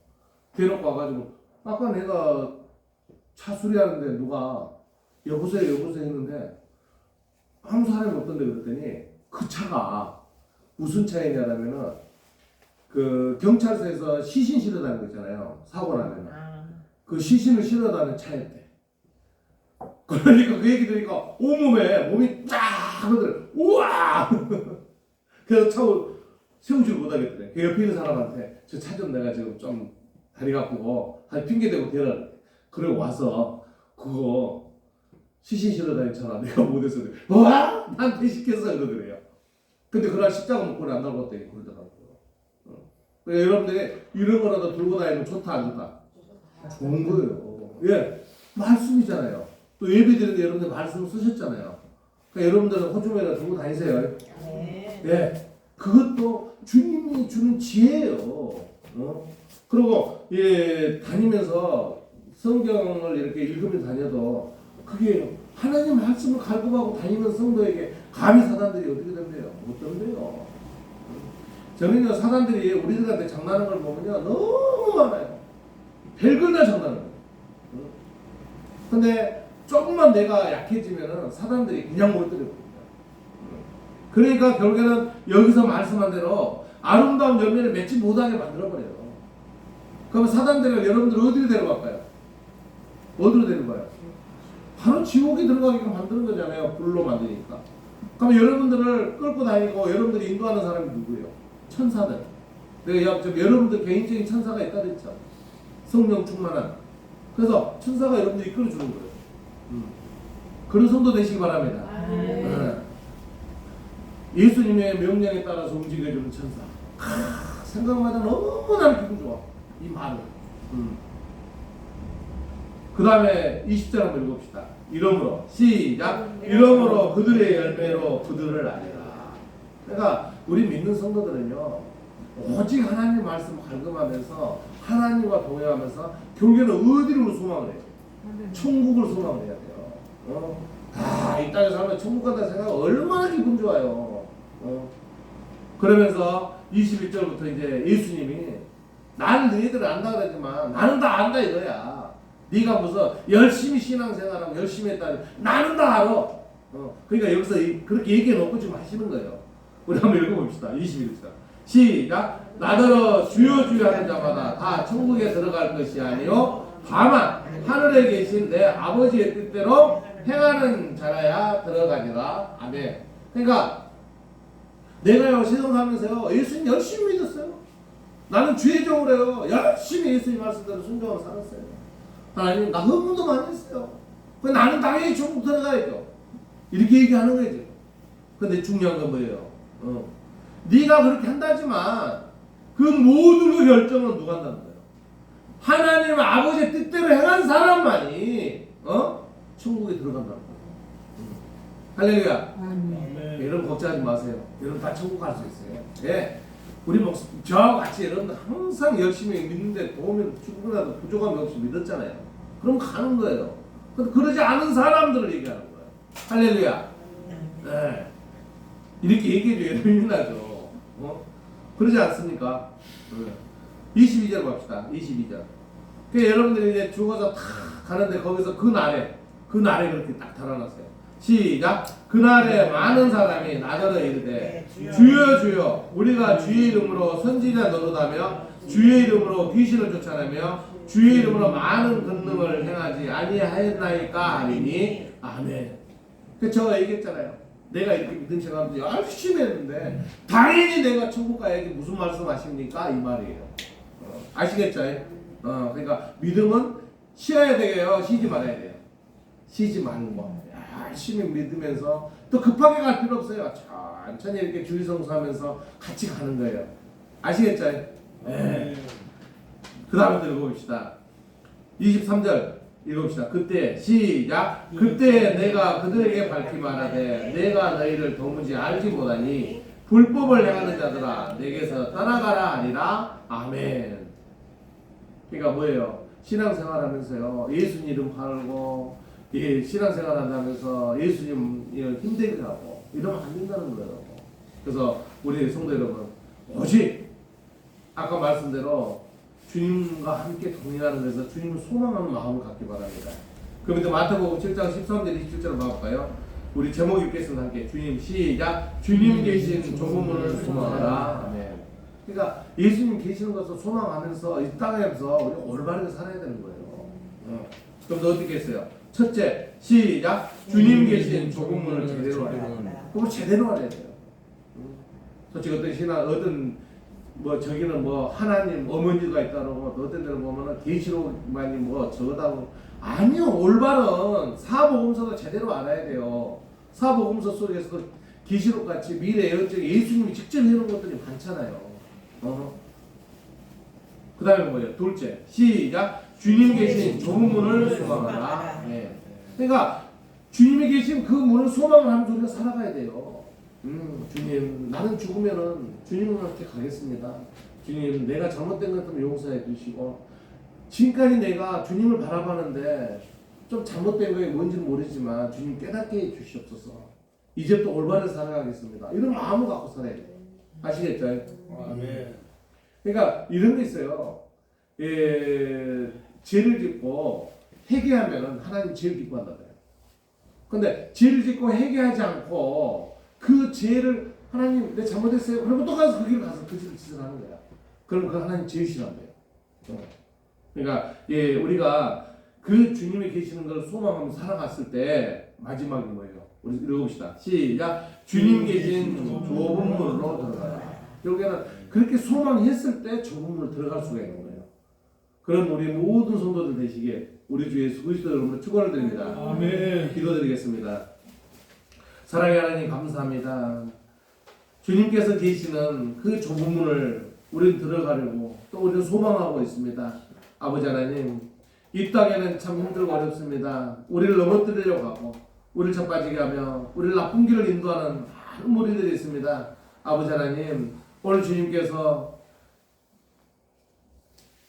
대놓고 와가지고 아까 내가 차 수리하는데 누가 여보세요 했는데 아무 사람이 없던데 그랬더니 그 차가 무슨 차이냐면은 그 경찰서에서 시신 실어다니는 거 있잖아요. 사고 나면 그 시신을 실어다니는 차였대. 그러니까 그 얘기 들으니까 온몸에 몸이 쫙 하더래. 우와! 그래서 차를 세우지를 못하겠더래. 그 옆에 있는 사람한테 저 차 좀 내가 지금 좀 다리가 아프고 한 핑계대고 대라. 그래 와서 그거 시신 실어다니는 차라 내가 못해서 와! 나한테 시켰어 그러더래요. 근데 그날 십자가 목걸이 안 달고 왔더니 그러더라고요. 그러니까 여러분들이 이런 거라도 들고 다니면 좋다 안 좋다? 좋은 거예요. 예, 말씀이잖아요. 또 예배 드리는데 여러분들 말씀 쓰셨잖아요. 그러니까 여러분들은 호주머니에 들고 다니세요. 예, 그것도 주님이 주는 지혜예요. 그리고 예 다니면서 성경을 이렇게 읽으면서 다녀도 그게 하나님 말씀을 갈구하고 다니는 성도에게 감히 사단들이 어떻게 된대요? 못 된대요. 저는요 사단들이 우리들한테 장난하는 걸 보면요 너무 많아요. 별걸 다 장난하는 거예요. 근데 조금만 내가 약해지면은 사람들이 그냥 못 들여버립니다. 그러니까 결국에는 여기서 말씀한 대로 아름다운 열매를 맺지 못하게 만들어버려요. 그러면 사단들을 여러분들 어디로 데려갈까요? 어디로 데려가요? 바로 지옥에 들어가게끔 만드는 거잖아요. 불로 만드니까. 그럼 여러분들을 끌고 다니고 여러분들이 인도하는 사람이 누구예요? 천사들. 내가 여러분들 개인적인 천사가 있다 그랬죠. 성령 충만한. 그래서 천사가 여러분들 이끌어주는 거예요. 그런 성도 되시기 바랍니다. 네. 예수님의 명령에 따라서 움직여주는 천사. 생각마다 너무나 기분 좋아. 이 말은. 그 다음에 20절 한번 읽읍시다. 이러므로 시작. 이러므로 그들의 열매로 그들을 알리라. 그러니까 우리 믿는 성도들은요, 오직 하나님 말씀 갈급하면서 하나님과 동행하면서 결국에는 어디로 소망을 해요? 천국을 소망을 해야 돼요. 이 땅에 살면 천국 간다 생각하면 얼마나 기분 좋아요. 그러면서 21절부터 이제 예수님이 나는 너희들을 안다 그러지만 나는 다 안다 이거야. 네가 무슨 열심히 신앙생활하고 열심히 했다. 나는 다 알아. 그러니까 여기서 그렇게 얘기해 놓고 지금 하시는 거예요. 우리 한번 읽어봅시다. 21절. 시작. 나더러 주여 주여 하는 자마다 다 천국에 들어갈 것이 아니요 다만 하늘에 계신 내 아버지의 뜻대로 행하는 자라야 들어가니라. 아멘. 그러니까 내가요 세상 살면서요 예수님 열심히 믿었어요. 나는 죄종을 해요. 열심히 예수님 말씀대로 순종하고 살았어요. 하나님 나 흥분도 많이 했어요. 나는 당연히 천국 들어가야죠. 이렇게 얘기하는 거죠. 근데 중요한 건 뭐예요? 네가 그렇게 한다지만 그 모든 그 결정은 누가 한다는 거예요? 하나님 아버지의 뜻대로 행한 사람만이 천국에 들어간다는 거예요. 할렐루야. 아멘. 여러분 걱정하지 마세요. 여러분 다 천국 갈 수 있어요. 예. 우리 저하고 같이 여러분들 항상 열심히 믿는데 도움이 조금이라도 부족함이 없이 믿었잖아요. 그럼 가는 거예요. 근데 그러지 않은 사람들을 얘기하는 거예요. 할렐루야. 예. 이렇게 얘기해줘 여러분이 나죠. 그러지 않습니까? 22절 봅시다. 22절. 그 여러분들이 이제 죽어서 탁 가는데 거기서 그날에 그렇게 딱 달아놨어요. 시작. 그날에 많은 사람이 나더러 이르되 주여 주여 우리가 주의 이름으로 선지자 노릇하며 주의 이름으로 귀신을 쫓아내며 주의 이름으로 많은 권능을 행하지 아니하였나이까 하리니 아멘. 저 얘기했잖아요. 내가 이렇게 믿음 생활하면서 열심히 했는데 당연히 내가 천국 가야지 무슨 말씀하십니까? 이 말이에요. 아시겠죠? 그러니까 믿음은 쉬어야 돼요. 쉬지 말아야 돼요. 쉬지 말는 거. 열심히 믿으면서 또 급하게 갈 필요 없어요. 천천히 이렇게 주의성수하면서 같이 가는 거예요. 아시겠죠? 네. 그 다음에 읽어봅시다. 23절 읽어봅시다. 그때 시작. 그때 내가 그들에게 밝히 말하되 내가 너희를 도무지 알지 못하니 불법을 행하는 자들아 내게서 떠나가라 하니라. 아멘. 그러니까 뭐예요? 신앙생활하면서요 예수님 이름 팔고 신앙생활 한다면서 예수님 힘들게 하고 이러면 안 된다는 거예요. 그래서 우리 성도 여러분 오직 아까 말씀대로 주님과 함께 동행하는 데서 주님을 소망하는 마음을 갖기 바랍니다. 그럼 이제 마태복음 7장 13절 27절을 봐볼까요? 우리 제목 읽겠습니다. 함께 주님 시작. 주님 계신 좁은 문을 소망하라. 아멘. 그러니까 예수님 계시는 것을 소망하면서 이 땅에서 우리 올바르게 살아야 되는 거예요. 그럼 너 어떻게 했어요? 첫째, 시작. 주님 계신 좁은 문을 제대로 알아야 돼요. 그걸 제대로 알아야 돼요. 솔직히 어떤 신앙, 저기는 하나님 어머니가 있다고 어떤 데를 보면은 계시록만이 저거다고. 아니요, 올바른 사복음서도 제대로 알아야 돼요. 사복음서 속에서도 계시록 같이 미래 예언적인 예수님이 직접 해놓은 것들이 많잖아요. 그 다음에 뭐예요? 둘째, 시작. 주님 계신 좁은 문을 소망하라. 네. 그러니까 주님이 계신 그 문을 소망하면서 우리가 살아가야 돼요. 주님, 나는 죽으면은 주님한테 가겠습니다. 주님, 내가 잘못된 것 같으면 용서해 주시고, 지금까지 내가 주님을 바라봤는데 좀 잘못된 게 뭔지는 모르지만 주님 깨닫게 해 주시옵소서. 이제부터 올바르게 살아가겠습니다. 이런 마음을 갖고 살아야 돼요. 아시겠죠? 아멘. 그러니까 이런 게 있어요. 죄를 짓고 회개하면 하나님 제일 기뻐한다. 근데 죄를 짓고 회개하지 않고 그 죄를 하나님 내 잘못했어요. 그러면 또 가서 그 길을 가서 그 죄를 짓을 하는 거야. 그럼 그 하나님 죄이시란 거예요. 그러니까 예, 우리가 그 주님이 계시는 걸 소망하며 살아갔을 때 마지막이 뭐예요? 우리 읽어봅시다. 시작. 주님 계신 좁은 문으로 들어가라. 결국에는 그렇게 소망했을 때 좁은 문으로 들어갈 수가 있는 거예요. 그런 우리 모든 성도들 되시기에 우리 주 예수 그리스도 여러분을 축원을 드립니다. 아멘. 기도드리겠습니다. 사랑의 하나님 감사합니다. 주님께서 계시는 그 좁은 문을 우리는 들어가려고 또 우리는 소망하고 있습니다. 아버지 하나님, 이 땅에는 참 힘들고 어렵습니다. 우리를 넘어뜨리려고 하고 우리를 자빠지게 하며 우리를 나쁜 길을 인도하는 많은 무리들이 있습니다. 아버지 하나님, 오늘 주님께서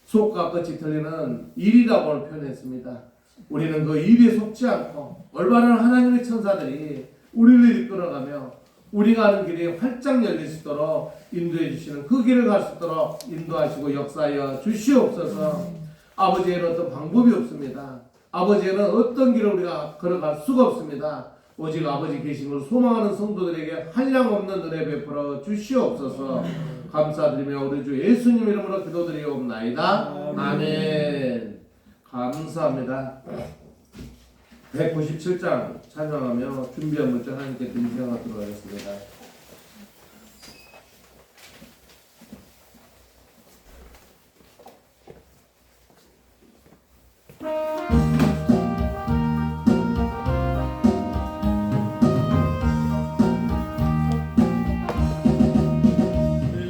속과 끝이 틀리는 일이라고 오늘 표현했습니다. 우리는 그 일에 속지 않고 올바른 하나님의 천사들이 우리를 이끌어가며 우리가 하는 길이 활짝 열릴 수 있도록 인도해 주시는 그 길을 갈 수 있도록 인도하시고 역사하여 주시옵소서. 아버지에는 어떤 방법이 없습니다. 아버지에는 어떤 길을 우리가 걸어갈 수가 없습니다. 오직 아버지 계신 걸 소망하는 성도들에게 한량없는 은혜 베풀어 주시옵소서. 감사드리며 우리 주 예수님 이름으로 기도드리옵나이다. 아멘. 감사합니다. 197장 찬양하며 준비한 문자 하나님께 드리도록 하겠습니다.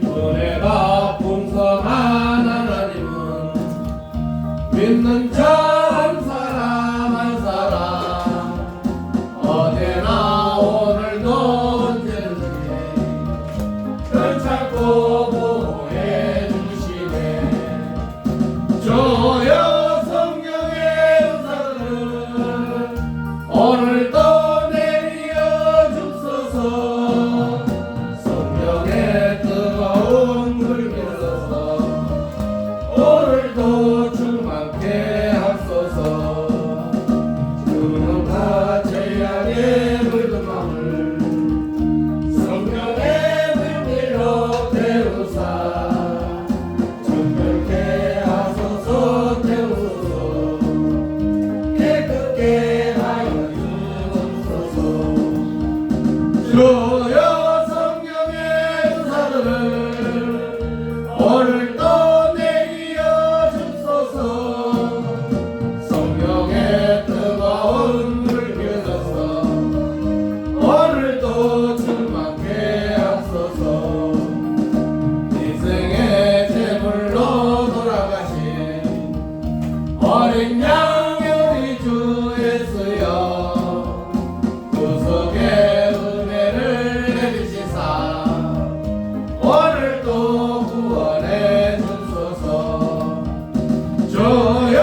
은혜가 풍성한 하나님은 믿는 자 한 사람 한 사람 어제나 오늘도 언제든지 결착고 보호해 주시네. 주여 성령의 은사를 오늘도 내려 주소서. 성령의 뜨거운 불길로서 오늘도 충만케 하소서. 주님과 죄악의 물든 마음을 성령의 불길로 태우사 정결케 하소서. 태우소서. 깨끗게 하여 주옵소서. 주여 성령의 은사들을 오늘도 내려 주소서. 성령의 뜨거운 불길로서 오늘도 충만케 하소서. 인생의 제물로 돌아가신 어린 양 우리 주 예수여 구속의 은혜를 내리시사 오늘도 구원해 주소서. 주여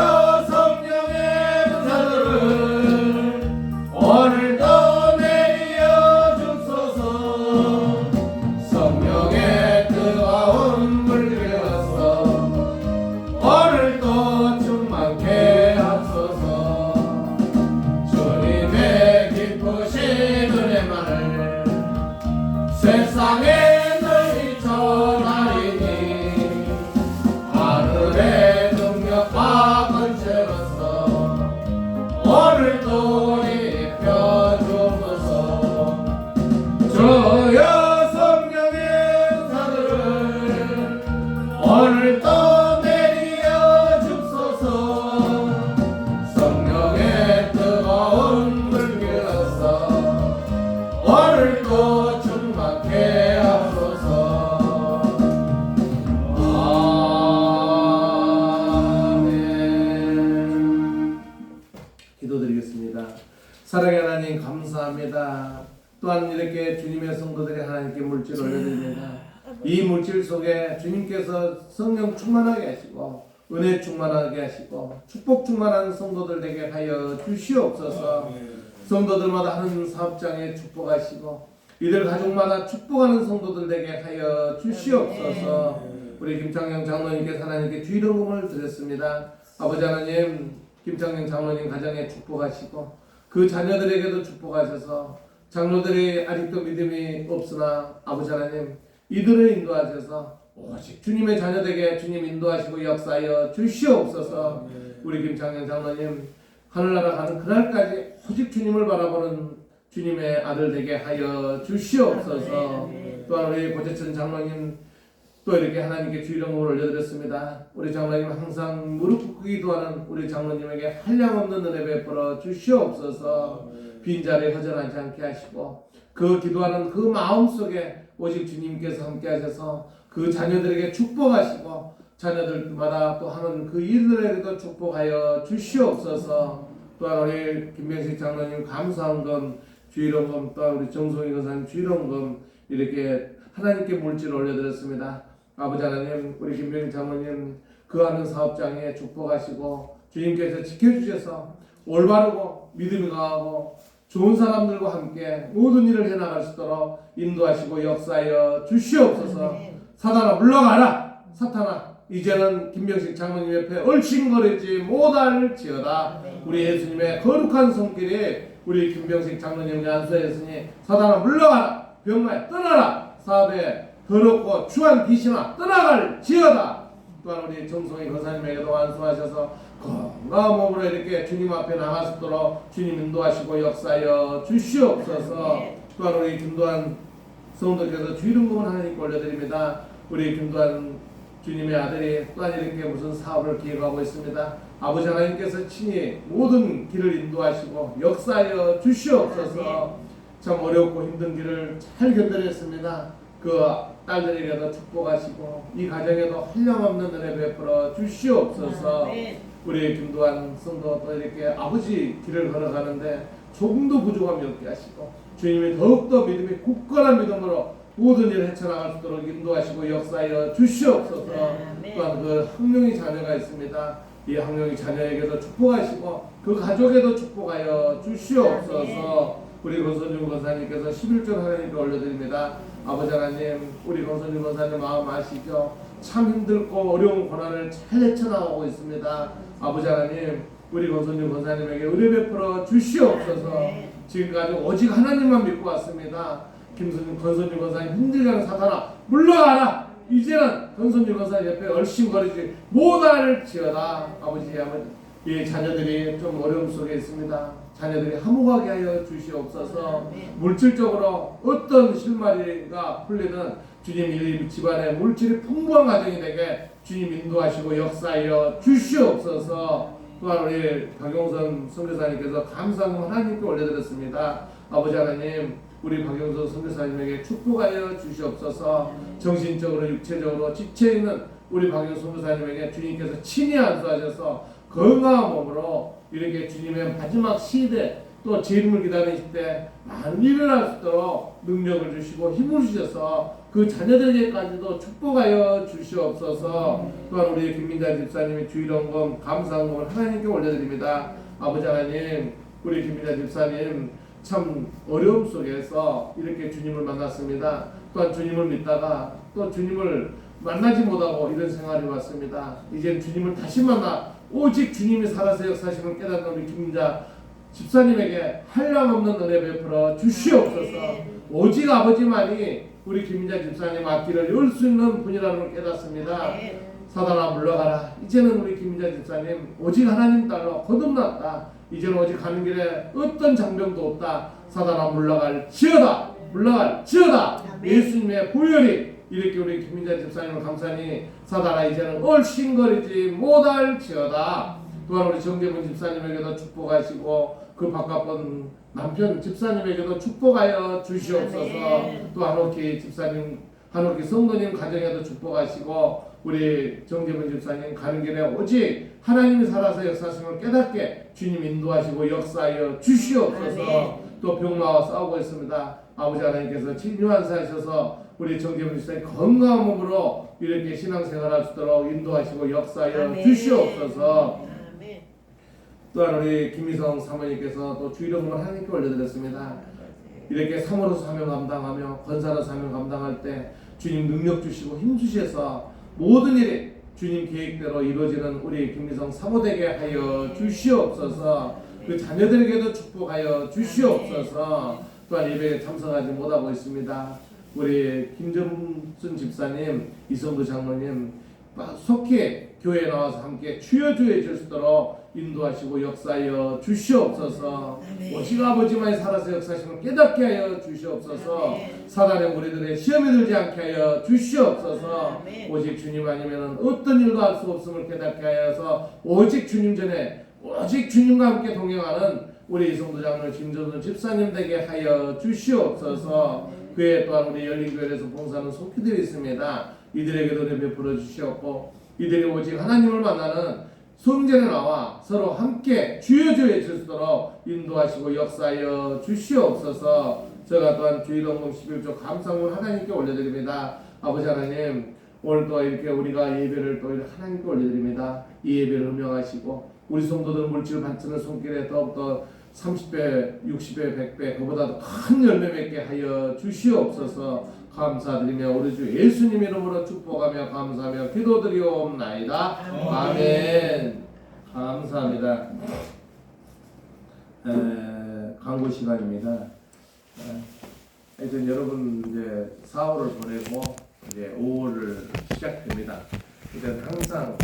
성령의 은사들을 오늘도 내려 주소서. 성령의 뜨거운 불길로서 오늘도 충만케 하소서. 주님의 기쁘신 은혜만을 세상에 널리 전하리니 하늘의 능력과 권세로서 오늘도 입혀 주소서. 주여 성령의 은사들을 오늘도 내려 주소서. 성령의 뜨거운 불길로서 오늘도 충만케 하소서. 아멘. 기도드리겠습니다. 사랑의 하나님 감사합니다. 또한 이렇게 주님의 성도들이 하나님께 물질을 올려드립니다. 이 물질 속에 주님께서 성령 충만하게 하시고 은혜 충만하게 하시고 축복 충만한 성도들 되게 하여 주시옵소서. 성도들마다 하는 사업장에 축복하시고 이들 가족마다 축복하는 성도들 되게 하여 주시옵소서. 우리 김창영 장로님께서 하나님께 주일헌금을 드렸습니다. 아버지 하나님 김창영 장로님 가정에 축복하시고 그 자녀들에게도 축복하셔서 장로들이 아직도 믿음이 없으나 아버지 하나님 이들을 인도하셔서 오직 주님의 자녀되게 주님 인도하시고 역사하여 주시옵소서. 우리 김창현 장로님 하늘나라 가는 그날까지 오직 주님을 바라보는 주님의 아들 되게 하여 주시옵소서. 또한 우리 고재천 장로님 또 이렇게 하나님께 주일영광을 올려드렸습니다. 우리 장로님 항상 무릎 꿇기 기도하는 우리 장로님에게 한량없는 은혜 베풀어 주시옵소서. 빈자리에 허전하지 않게 하시고 그 기도하는 그 마음속에 오직 주님께서 함께 하셔서 그 자녀들에게 축복하시고 자녀들마다 또 하는 그 일들에게도 축복하여 주시옵소서. 또한 우리 김명식 장로님 감사한 건 주일원금, 또한 우리 정송희 권사님 주일원금 이렇게 하나님께 물질을 올려드렸습니다. 아버지 하나님 우리 김명식 장로님 그 하는 사업장에 축복하시고 주님께서 지켜주셔서 올바르고 믿음이 강하고 좋은 사람들과 함께 모든 일을 해나갈 수 있도록 인도하시고 역사하여 주시옵소서. 사단아 물러가라. 사탄아 이제는 김병식 장로님 옆에 얼씬거리지 못할지어다. 우리 예수님의 거룩한 손길이 우리 김병식 장로님의 안수하였으니 사단아 물러가라. 병마에 떠나라. 사업에 더럽고 추한 귀신아 떠나갈지어다. 또한 우리 정성희 권사님에게도 안수하셔서 건강한 몸으로 이렇게 주님 앞에 나가서도록 주님 인도하시고 역사하여 주시옵소서. 또한 우리 김도한 성도께서 주일은금을 하나님께 올려드립니다. 우리 김도한 주님의 아들이 또한 이렇게 무슨 사업을 기획하고 있습니다. 아버지 하나님께서 친히 모든 길을 인도하시고 역사하여 주시옵소서. 참 어렵고 힘든 길을 잘 견뎌냈습니다. 그 딸들에게도 축복하시고 이 가정에도 한량없는 은혜 베풀어 주시옵소서. 우리 김도한 성도 또 이렇게 아버지 길을 걸어가는데 조금도 부족함이 없게 하시고 주님이 더욱더 믿음이 굳건한 믿음으로 모든 일을 헤쳐나갈 수 있도록 인도하시고 역사하여 주시옵소서. 또한 그 학령이 자녀가 있습니다. 이 학령이 자녀에게도 축복하시고 그 가족에도 축복하여 주시옵소서. 우리 권선중 권사님께서 11조 하나님께 올려드립니다. 아버지 하나님 우리 권선중 권사님 마음 아시죠? 참 힘들고 어려운 고난을 잘 헤쳐나가고 있습니다. 아버지 하나님 우리 권선중 권사님에게 은혜 베풀어 주시옵소서. 지금까지 오직 하나님만 믿고 왔습니다. 권선중 권사님 힘들게 하는 사탄아 물러가라. 이제는 권선중 권사님 옆에 얼씬거리지 못할지어다. 아버지 이 자녀들이 좀 어려움 속에 있습니다. 자녀들이 화목하게 하여 주시옵소서. 물질적으로 어떤 실마리가 풀리는 주님 이 집안에 물질이 풍부한 가정이 되게 주님 인도하시고 역사하여 주시옵소서. 또한 우리 박용선 선교사님께서 감사함을 하나님께 올려드렸습니다. 아버지 하나님 우리 박용선 선교사님에게 축복하여 주시옵소서. 정신적으로 육체적으로 지쳐있는 우리 박용선 선교사님에게 주님께서 친히 안수하셔서 건강한 몸으로 이렇게 주님의 마지막 시대 또 재림을 기다리실 때 많은 일을 할 수 있도록 능력을 주시고 힘을 주셔서 그 자녀들에게까지도 축복하여 주시옵소서. 또한 우리 김민자 집사님이 주일원금 감사원금을 하나님께 올려드립니다. 아버지 하나님 우리 김민자 집사님 참 어려움 속에서 이렇게 주님을 만났습니다. 또한 주님을 믿다가 또 주님을 만나지 못하고 이런 생활이 왔습니다. 이제 주님을 다시 만나 오직 주님이 살아서 역사하심을 깨닫는 우리 김민자 집사님에게 한량없는 은혜 베풀어 주시옵소서. 오직 아버지만이 우리 김민자 집사님 앞길을 열 수 있는 분이라는 걸 깨닫습니다. 사단아 물러가라. 이제는 우리 김민자 집사님 오직 하나님 딸로 거듭났다. 이제는 오직 가는 길에 어떤 장병도 없다. 사단아 물러갈지어다. 물러갈지어다. 예수님의 보혈이 이렇게 우리 김민자 집사님을 감사니 사단아 이제는 얼씬거리지 못할지어다. 또한 우리 정재문 집사님에게도 축복하시고 그 바깥분 남편 집사님에게도 축복하여 주시옵소서. 또 한옥희 집사님 한옥희 성도님 가정에도 축복하시고 우리 정재문 집사님 가는 길에 오직 하나님이 살아서 역사하심을 깨닫게 주님 인도하시고 역사하여 주시옵소서. 또 병마와 싸우고 있습니다. 아버지 하나님께서 진료한사하셔서 우리 정재문 집사님 건강한 몸으로 이렇게 신앙생활할 수 있도록 인도하시고 역사하여 주시옵소서. 또한 우리 김미성 사모님께서 또 주일원금을 하나님께 올려드렸습니다. 이렇게 사모로서 사명 감당하며 권사로서 사명 감당할 때 주님 능력 주시고 힘 주셔서 모든 일이 주님 계획대로 이루어지는 우리 김미성 사모되게 하여 주시옵소서. 그 자녀들에게도 축복하여 주시옵소서. 또한 예배에 참석하지 못하고 있습니다. 우리 김정순 집사님, 이성도 장로님 속히 교회에 나와서 함께 주여 주여 해줄 수 있도록 인도하시고 역사하여 주시옵소서. 오직 아버지만이 살아서 역사하시면 깨닫게 하여 주시옵소서. 사단의 무리들의 시험에 들지 않게 하여 주시옵소서. 오직 주님 아니면 어떤 일도 할 수 없음을 깨닫게 하여서 오직 주님 전에 오직 주님과 함께 동행하는 우리 이성도 장로 김정순 집사님 되게 하여 주시옵소서. 그에 또한 우리 열린교회에서 봉사하는 손길들이 있습니다. 이들에게도 베풀어 주시옵고 이들이 오직 하나님을 만나는 성전에 나와 서로 함께 주여 주여 해줄 수 있도록 인도하시고 역사하여 주시옵소서. 제가 또한 주일동동 11조 감사함을 하나님께 올려드립니다. 아버지 하나님, 오늘 또 이렇게 우리가 예배를 또 하나님께 올려드립니다. 이 예배를 음명하시고 우리 성도들 물질 받치는 손길에 더욱더 30배, 60배, 100배 그보다도 큰 열매 맺게 하여 주시옵소서. 감사드리며 우리 주 예수님 이름으로 축복하며 감사하며 기도드리옵나이다. 아멘. 감사합니다. 광고 시간입니다. 이제 여러분 이제 4월을 보내고 이제 5월을 시작됩니다. 이제 항상